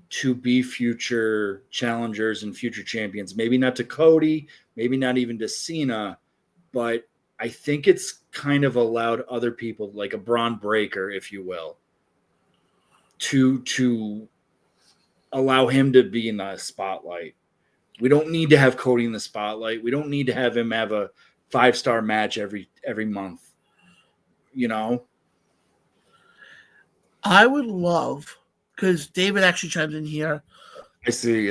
to be future challengers and future champions. Maybe not to Cody, maybe not even to Cena, but I think it's kind of allowed other people, like a Braun Breaker, if you will, to allow him to be in the spotlight. We don't need to have Cody in the spotlight. We don't need to have him have a 5-star match every month. You know, I would love, because David actually chimed in here. I see.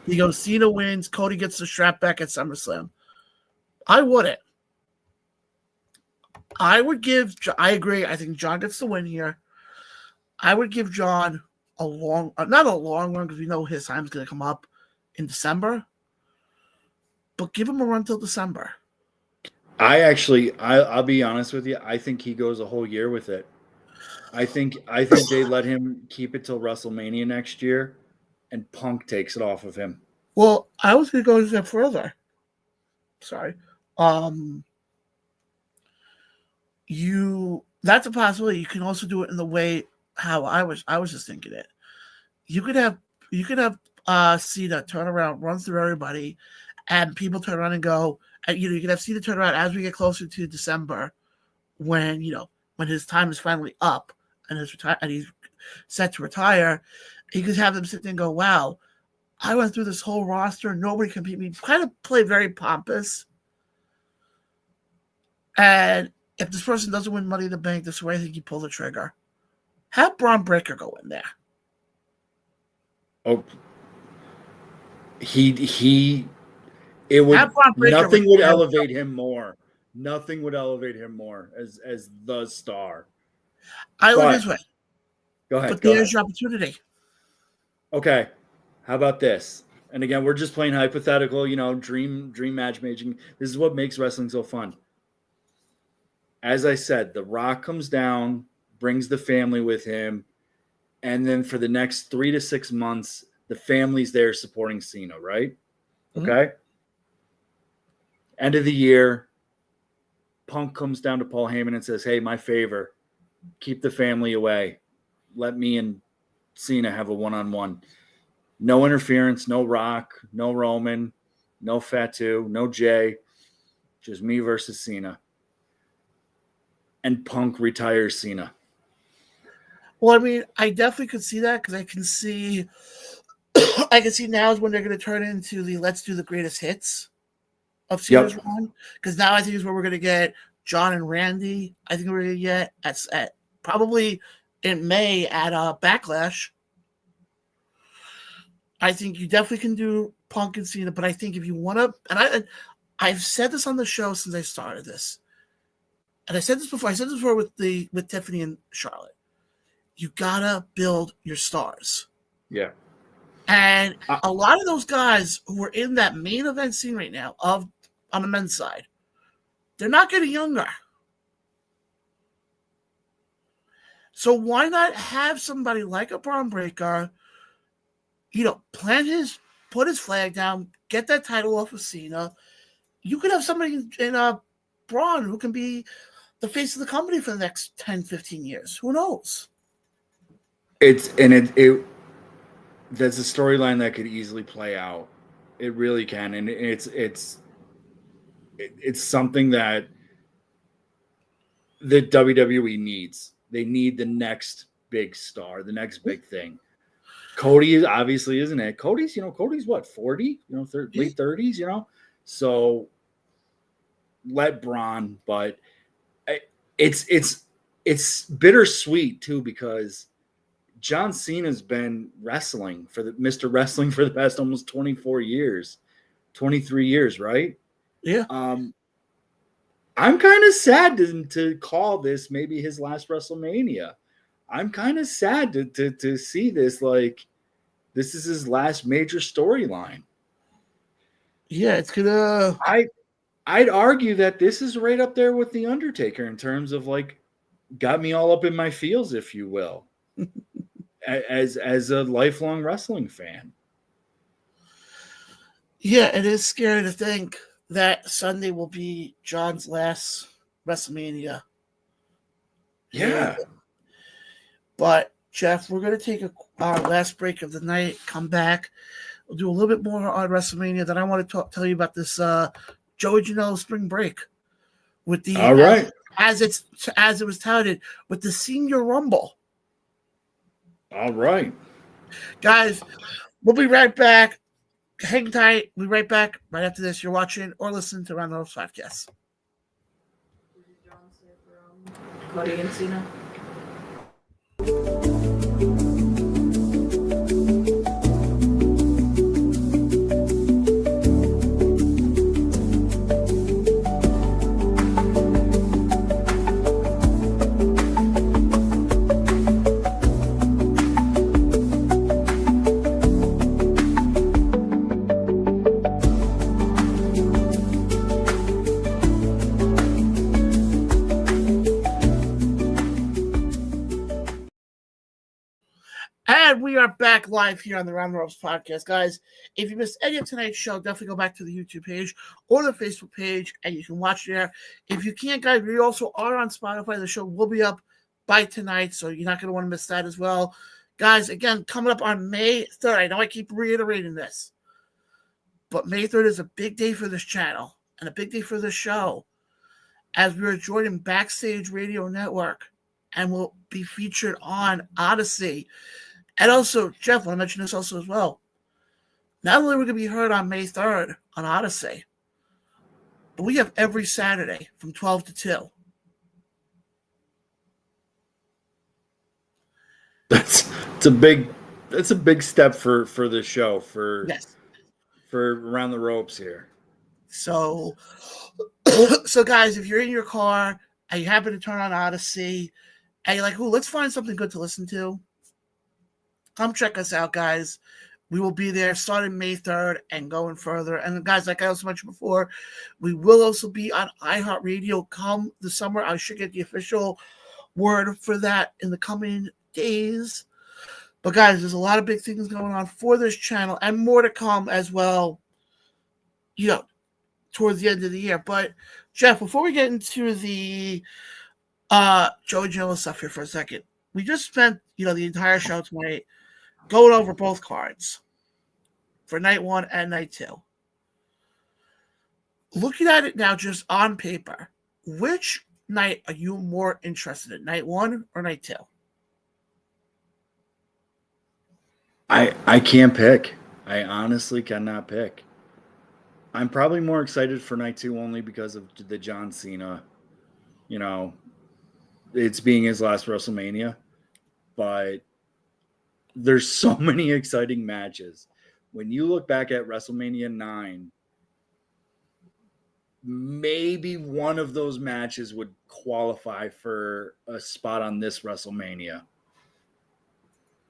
He goes, Cena wins, Cody gets the strap back at SummerSlam. I wouldn't. I agree. I think John gets the win here. I would give John not a long run, because we know his time's going to come up in December, but give him a run till December. I'll be honest with you. I think he goes a whole year with it. I think they let him keep it till WrestleMania next year, and Punk takes it off of him. Well, I was going to go a step further. Sorry. That's a possibility. You can also do it in the way how I was just thinking it. You could have Cena turn around, run through everybody, and people turn around and go. You can have Cena turn around as we get closer to December, when his time is finally up and he's set to retire. You could have them sit there and go, "Wow, I went through this whole roster. Nobody can beat me." Kind of play very pompous. And if this person doesn't win Money in the Bank, this is where I think you pull the trigger. Have Braun Breaker go in there. Oh, nothing would elevate him more. Nothing would elevate him more as the star. I look this way. Go ahead. But there's your opportunity. Okay. How about this? And again, we're just playing hypothetical, dream matchmaking. This is what makes wrestling so fun. As I said, The Rock comes down, brings the family with him, and then for the next 3 to 6 months, the family's there supporting Cena, right? Mm-hmm. Okay. End of the year, Punk comes down to Paul Heyman and says, "Hey, my favor, keep the family away. Let me and Cena have a one-on-one. No interference, no Rock, no Roman, no Fatu, no Jay, just me versus Cena." And Punk retires Cena. Well, I mean, I definitely could see that, because I can see now is when they're going to turn into the Let's Do the Greatest Hits of Cena's run, because now I think is where we're going to get John and Randy. I think we're going to get at probably in May at Backlash. I think you definitely can do Punk and Cena, but I think if you want to, and I've said this on the show since I started this, and I said this before with Tiffany and Charlotte. You gotta build your stars. Yeah. And a lot of those guys who are in that main event scene right now on the men's side, they're not getting younger. So why not have somebody like a Braun Breaker, put his flag down, get that title off of Cena. You could have somebody in Braun who can be the face of the company for the next 10, 15 years. Who knows? That's a storyline that could easily play out. It really can, and it's something that the WWE needs. They need the next big star, the next big thing. Cody obviously isn't it. Cody's what, 40? Late 30s. So let Braun, but it's bittersweet too, because John Cena's been wrestling for Mr. Wrestling for the past almost 24 years, 23 years, right? Yeah. I'm kind of sad to call this maybe his last WrestleMania. I'm kind of sad to see this, like, this is his last major storyline. Yeah, it's gonna. I'd argue that this is right up there with The Undertaker in terms of, like, got me all up in my feels, if you will, as a lifelong wrestling fan. Yeah, it is scary to think that Sunday will be John's last WrestleMania. Yeah. But Jeff, we're gonna take our last break of the night. Come back. We'll do a little bit more on WrestleMania. Then I want to tell you about this Joey Janela spring break with the All right. as it was touted with the Senior Rumble. All right. Guys, we'll be right back. Hang tight. We'll be right back right after this. You're watching or listening to Around the Ropes Podcast. What did John say for Cody and Cena? And we are back live here on the Round the Ropes Podcast. Guys, if you missed any of tonight's show, definitely go back to the YouTube page or the Facebook page, and you can watch there. If you can't, guys, we also are on Spotify. The show will be up by tonight, so you're not going to want to miss that as well. Guys, again, coming up on May 3rd. I know I keep reiterating this, but May 3rd is a big day for this channel and a big day for this show, as we are joining Backstage Radio Network and will be featured on Odyssey. And also, Jeff, I want to mention this also as well. Not only are we going to be heard on May 3rd on Odyssey, but we have every Saturday from 12 to 2. That's a big step for the show, for Around the Ropes here. So guys, if you're in your car and you happen to turn on Odyssey and you're like, "Ooh, let's find something good to listen to," come check us out, guys. We will be there starting May 3rd and going further. And guys, like I also mentioned before, we will also be on iHeartRadio come the summer. I should get the official word for that in the coming days. But guys, there's a lot of big things going on for this channel and more to come as well, towards the end of the year. But Jeff, before we get into the Joey Janela stuff here for a second, we just spent, the entire show tonight going over both cards for night 1 and night 2. Looking at it now just on paper, which night are you more interested in, night 1 or night 2? I can't pick. I honestly cannot pick. I'm probably more excited for night 2 only because of the John Cena, it's being his last WrestleMania. But there's so many exciting matches. When you look back at WrestleMania 9, maybe one of those matches would qualify for a spot on this WrestleMania.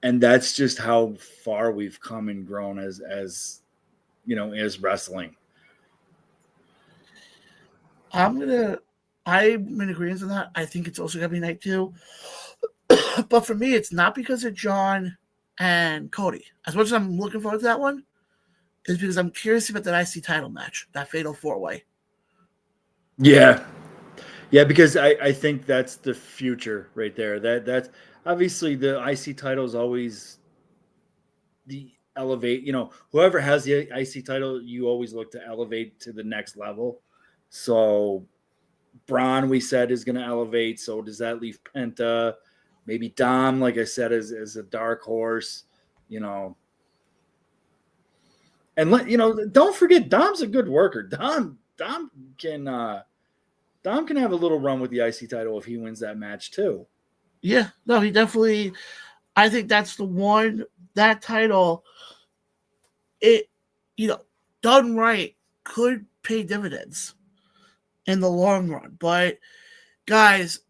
And that's just how far we've come and grown as wrestling. I'm in agreement on that. I think it's also going to be night 2. But for me, it's not because of John and Cody. As much as I'm looking forward to that one, is because I'm curious about that IC title match, that Fatal 4-Way. Yeah. Yeah, because I think that's the future right there. That's obviously the IC title is always the elevate. Whoever has the IC title, you always look to elevate to the next level. So Braun, we said, is going to elevate. So does that leave Penta? Maybe Dom, like I said, as a dark horse. And don't forget, Dom's a good worker. Dom can have a little run with the IC title if he wins that match too. Yeah, no, he definitely. I think that's the one, that title. It, done right, could pay dividends in the long run. But guys,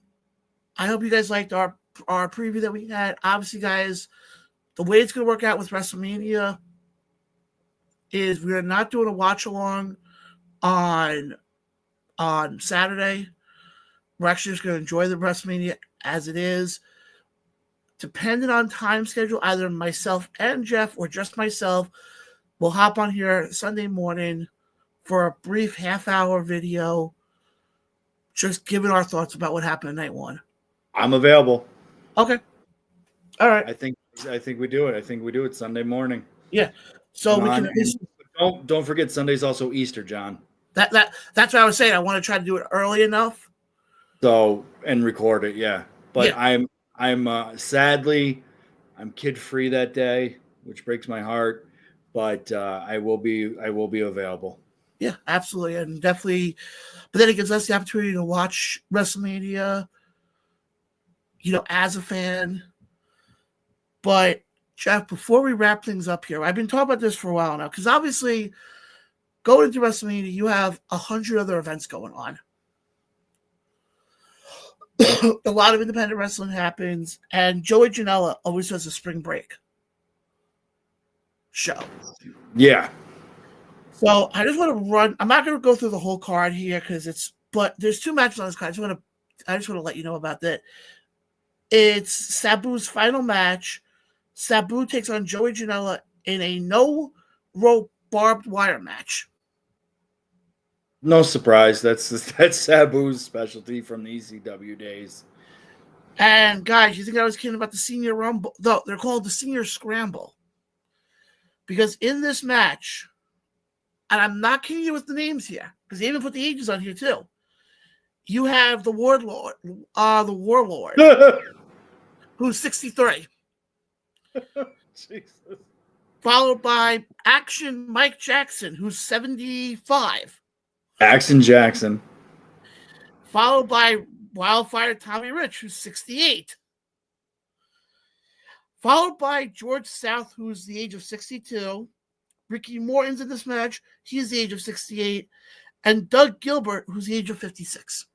I hope you guys liked our preview that we had. Obviously, guys, the way it's going to work out with WrestleMania is we are not doing a watch along on Saturday. We're actually just going to enjoy the WrestleMania as it is. Depending on time schedule, either myself and Jeff or just myself will hop on here Sunday morning for a brief half-hour video, just giving our thoughts about what happened in night one. I'm available. Okay. All right. I think we do it. I think we do it Sunday morning. Yeah. So we can. Don't forget, Sunday's also Easter, John. That's what I was saying. I want to try to do it early enough. So, and record it, yeah. But yeah. I'm sadly, I'm kid free that day, which breaks my heart. But I will be available. Yeah, absolutely, and definitely. But then it gives us the opportunity to watch WrestleMania, as a fan. But Jeff, before we wrap things up here, I've been talking about this for a while now, because obviously, going into WrestleMania, you have 100 other events going on. A lot of independent wrestling happens, and Joey Janela always does a spring break show. Yeah. So I just want to run. I'm not going to go through the whole card here but there's 2 matches on this card. I just want to let you know about that. It's Sabu's final match. Sabu takes on Joey Janela in a no rope barbed wire match. No surprise. That's Sabu's specialty from the ECW days. And guys, you think I was kidding about the Senior Rumble? No, they're called the Senior Scramble. Because in this match, and I'm not kidding you with the names here, because they even put the ages on here too. You have the Warlord, who's 63. Jesus. Followed by Action Mike Jackson, who's 75. Action Jackson. Followed by Wildfire Tommy Rich, who's 68. Followed by George South, who's the age of 62. Ricky Morton's in this match. He's the age of 68. And Doug Gilbert, who's the age of 56.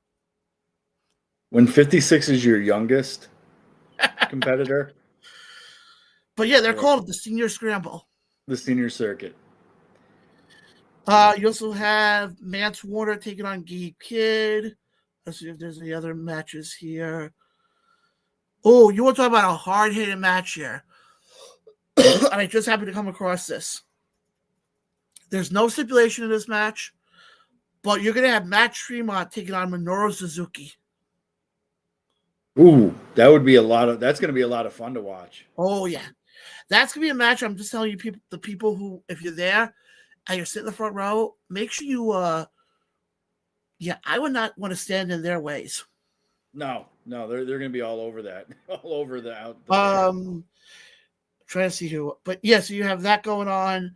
When 56 is your youngest competitor. But yeah, they're called the Senior Scramble. The Senior Circuit. You also have Mance Warner taking on Gabe Kidd. Let's see if there's any other matches here. Oh, you want to talk about a hard-hitting match here. And I just happened to come across this. There's no stipulation in this match, but you're going to have Matt Tremont taking on Minoru Suzuki. Ooh, that's going to be a lot of fun to watch. Oh, yeah. That's going to be a match. I'm just telling you, the people who, if you're there and you're sitting in the front row, make sure you, I would not want to stand in their ways. No, they're going to be all over that. All over the out. Trying to see who, but yeah, so you have that going on.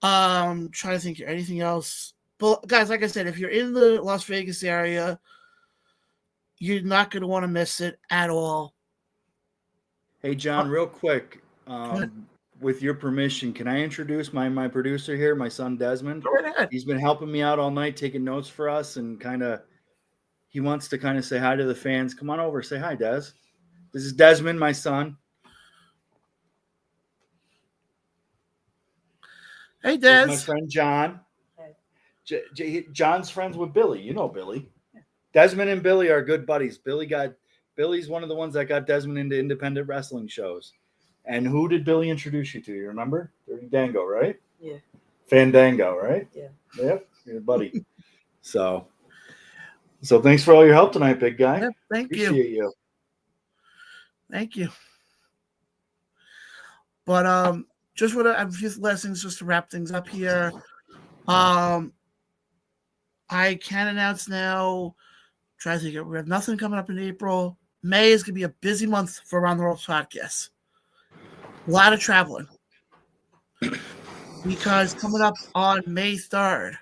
Trying to think of anything else. But guys, like I said, if you're in the Las Vegas area, you're not going to want to miss it at all. Hey, John, real quick, with your permission, can I introduce my producer here, my son Desmond? Go right ahead. He's been helping me out all night, taking notes for us, and he wants to say hi to the fans. Come on over, say hi, Des. This is Desmond, my son. Hey, Des. My friend John. Hey. John's friends with Billy. You know Billy. Desmond and Billy are good buddies. Billy's one of the ones that got Desmond into independent wrestling shows. And who did Billy introduce you to? You remember? Dirty Dango, right? Yeah. Fandango, right? Yeah. Yep, your buddy. So thanks for all your help tonight, big guy. Yep, Appreciate you. Thank you. But just want to have a few last things just to wrap things up here. I can announce now. Try to think. We have nothing coming up in April. May is going to be a busy month for Around the World podcast. A lot of traveling. because coming up on May 3rd,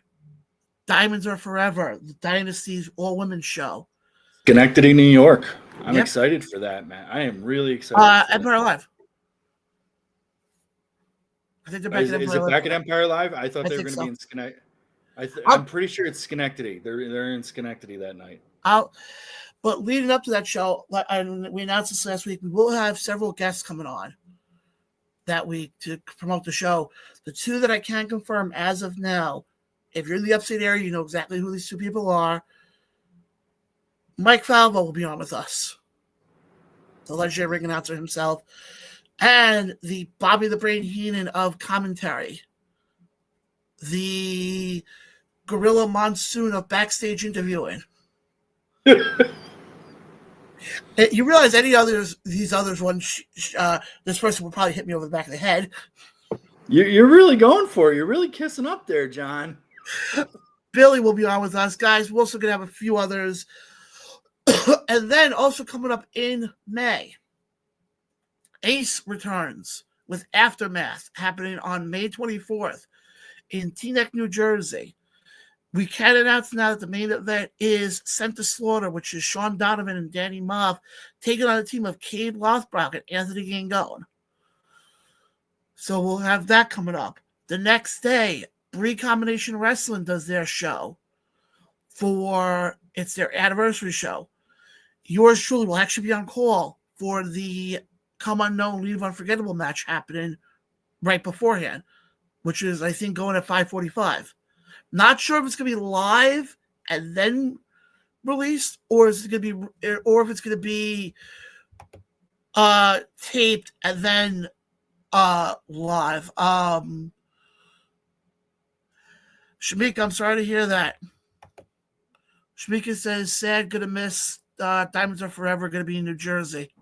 Diamonds Are Forever, the Dynasty's all-women's show. Schenectady, New York. I'm Yep. excited for that, man. I am really excited. For Empire Live. I think they're back at Empire Is it Live. back at Empire Live? I thought they were going to be in Schenectady. I'm pretty sure it's Schenectady. They're in Schenectady that night. But leading up to that show, we announced this last week, we will have several guests coming on that week to promote the show. The two that I can confirm as of now, if you're in the upstate area, you know exactly who these two people are. Mike Falvo will be on with us, the legendary ring announcer himself, and the Bobby the Brain Heenan of commentary, the Gorilla Monsoon of backstage interviewing. You realize these others ones, this person will probably hit me over the back of the head. You're really going for it. You're really kissing up there, John. Billy will be on with us, guys. We're also going to have a few others. And then also coming up in May, Ace returns with Aftermath happening on May 24th in Teaneck, New Jersey. We can announce now that the main event is Sent to Slaughter, which is Sean Donovan and Danny Moff taking on a team of Cade Lothbrock and Anthony Gangone. So we'll have that coming up. The next day, Bree Combination Wrestling does their show. It's their anniversary show. Yours truly will actually be on call for the Come Unknown Leave Unforgettable match happening right beforehand, which is, I think, going at 5:45. Not sure if it's going to be live and then released, or if it's going to be taped and then live. Shamika, I'm sorry to hear that. Shamika says, sad, gonna miss Diamonds Are Forever, gonna be in New Jersey.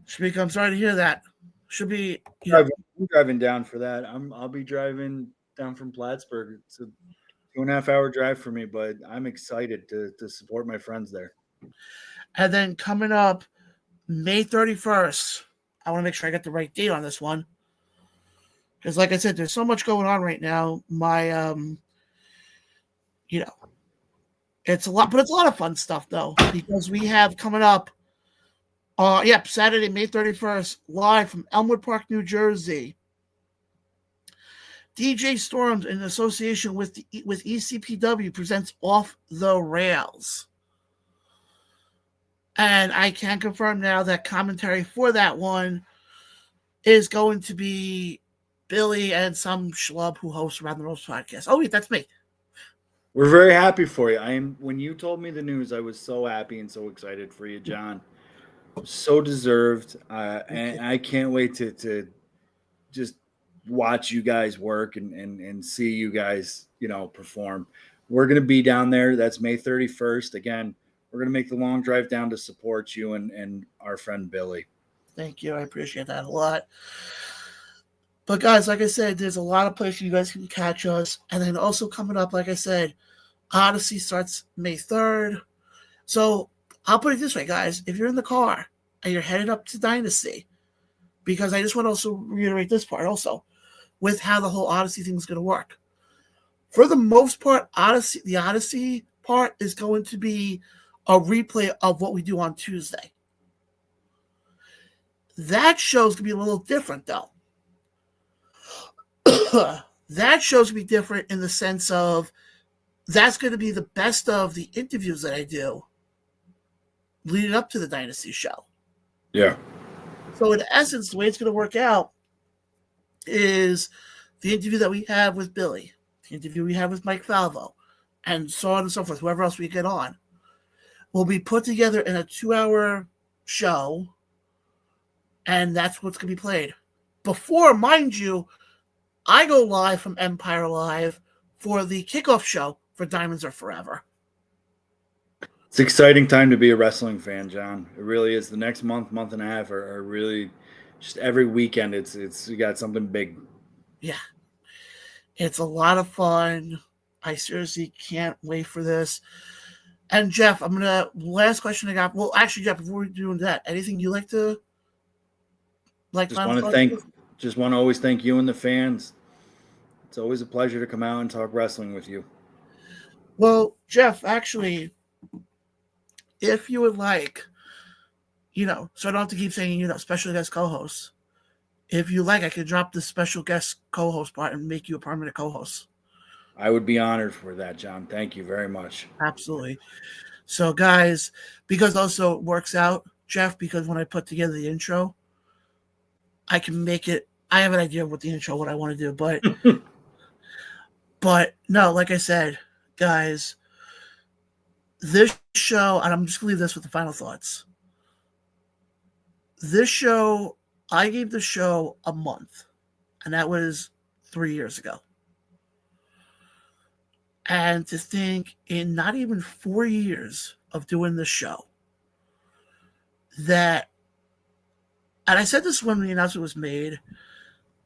Shamika, I'm sorry to hear that. Should be I'm driving down for that. I'll be driving down from Plattsburgh. It's a 2.5 hour drive for me, but I'm excited to support my friends there. And then coming up May 31st, I want to make sure I got the right date on this one, because like I said, there's so much going on right now. My it's a lot, but it's a lot of fun stuff though, because we have coming up Saturday, May 31st, live from Elmwood Park, New Jersey, DJ Storms in association with ECPW presents Off the Rails. And I can confirm now that commentary for that one is going to be Billy and some schlub who hosts Around the Ropes podcast. Oh, wait, that's me. We're very happy for you. When you told me the news, I was so happy and so excited for you, John. So deserved. And I can't wait to just watch you guys work and see you guys, perform. We're going to be down there. That's May 31st. Again, we're going to make the long drive down to support you and our friend Billy. Thank you. I appreciate that a lot. But guys, like I said, there's a lot of places you guys can catch us. And then also coming up, like I said, Odyssey starts May 3rd. So I'll put it this way, guys. If you're in the car and you're headed up to Dynasty, because I just want to also reiterate this part also, with how the whole Odyssey thing is going to work. For the most part, the Odyssey part is going to be a replay of what we do on Tuesday. That show's going to be a little different, though. That show's going to be different in the sense of that's going to be the best of the interviews that I do leading up to the Dynasty show. Yeah. So in essence, the way it's going to work out is the interview that we have with Billy, the interview we have with Mike Falvo, and so on and so forth, whoever else we get on, will be put together in a 2-hour show, and that's what's going to be played. Before, mind you, I go live from Empire Live for the kickoff show for Diamonds Are Forever. It's an exciting time to be a wrestling fan, John. It really is. The next month and a half are really just every weekend. It's you got something big. Yeah. It's a lot of fun. I seriously can't wait for this. And Jeff, last question I got. Well, actually, Jeff, before we're doing that, anything you like to Just want to just want to always thank you and the fans. It's always a pleasure to come out and talk wrestling with you. Well, Jeff, actually, if you would like, so I don't have to keep saying, special guest co-host. If you like, I could drop the special guest co-host part and make you a permanent co-host. I would be honored for that, John. Thank you very much. Absolutely. So, guys, because also it works out, Jeff, because when I put together the intro, I can make it. I have an idea of what what I want to do, but no, like I said, guys, this show, and I'm just going to leave this with the final thoughts. This show, I gave the show a month, and that was 3 years ago. And to think in not even 4 years of doing this show, and I said this when the announcement was made,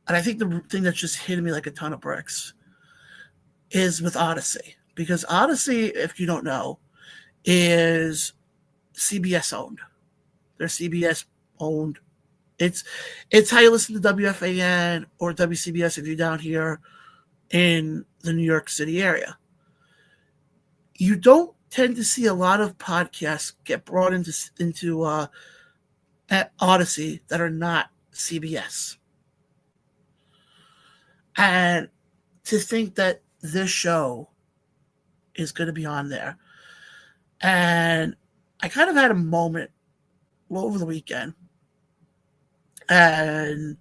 and I think the thing that's just hit me like a ton of bricks is with Odyssey. Because Odyssey, if you don't know, is CBS owned. They're CBS owned. It's how you listen to WFAN or WCBS if you're down here in the New York City area. You don't tend to see a lot of podcasts get brought into Odyssey that are not CBS. And to think that this show is going to be on there. And I kind of had a moment over the weekend. And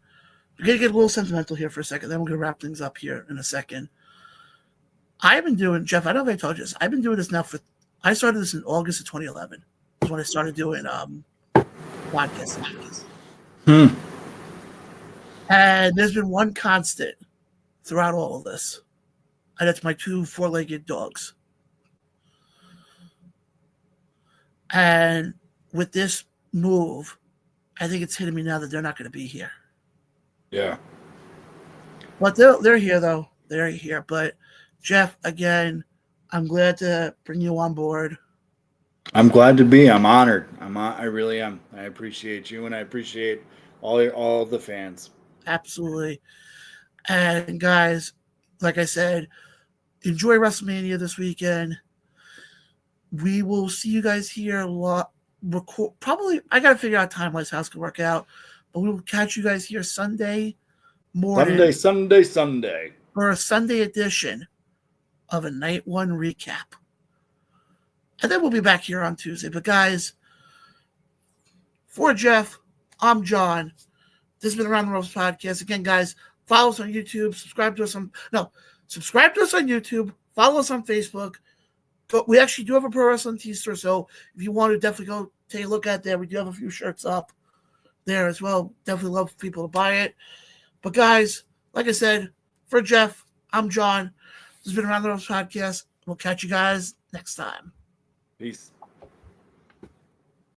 we're going to get a little sentimental here for a second. Then we're going to wrap things up here in a second. I've been doing, Jeff, I don't know if I told you this. I've been doing this now I started this in August of 2011. Is when I started doing podcasts. And there's been one constant throughout all of this. And it's my 2 4-legged dogs. And with this move, I think it's hitting me now that they're not going to be here. Yeah. But they're here, though. They're here. But, Jeff, again, I'm glad to bring you on board. I'm glad to be. I'm honored. I really am. I appreciate you, and I appreciate all the fans. Absolutely. And, guys, like I said, enjoy WrestleMania this weekend. We will see you guys here a lot. Probably, I got to figure out time-wise how it's going to work out. But we will catch you guys here Sunday morning. Sunday. For a Sunday edition of a Night 1 recap. And then we'll be back here on Tuesday. But, guys, for Jeff, I'm John. This has been Around the Ropes Podcast. Again, guys, follow us on YouTube. Subscribe to us on YouTube. Follow us on Facebook. But we actually do have a Pro Wrestling T-store, so if you want to definitely go take a look at that, we do have a few shirts up there as well. Definitely love for people to buy it. But guys, like I said, for Jeff, I'm John. This has been Around the Ropes Podcast. We'll catch you guys next time. Peace.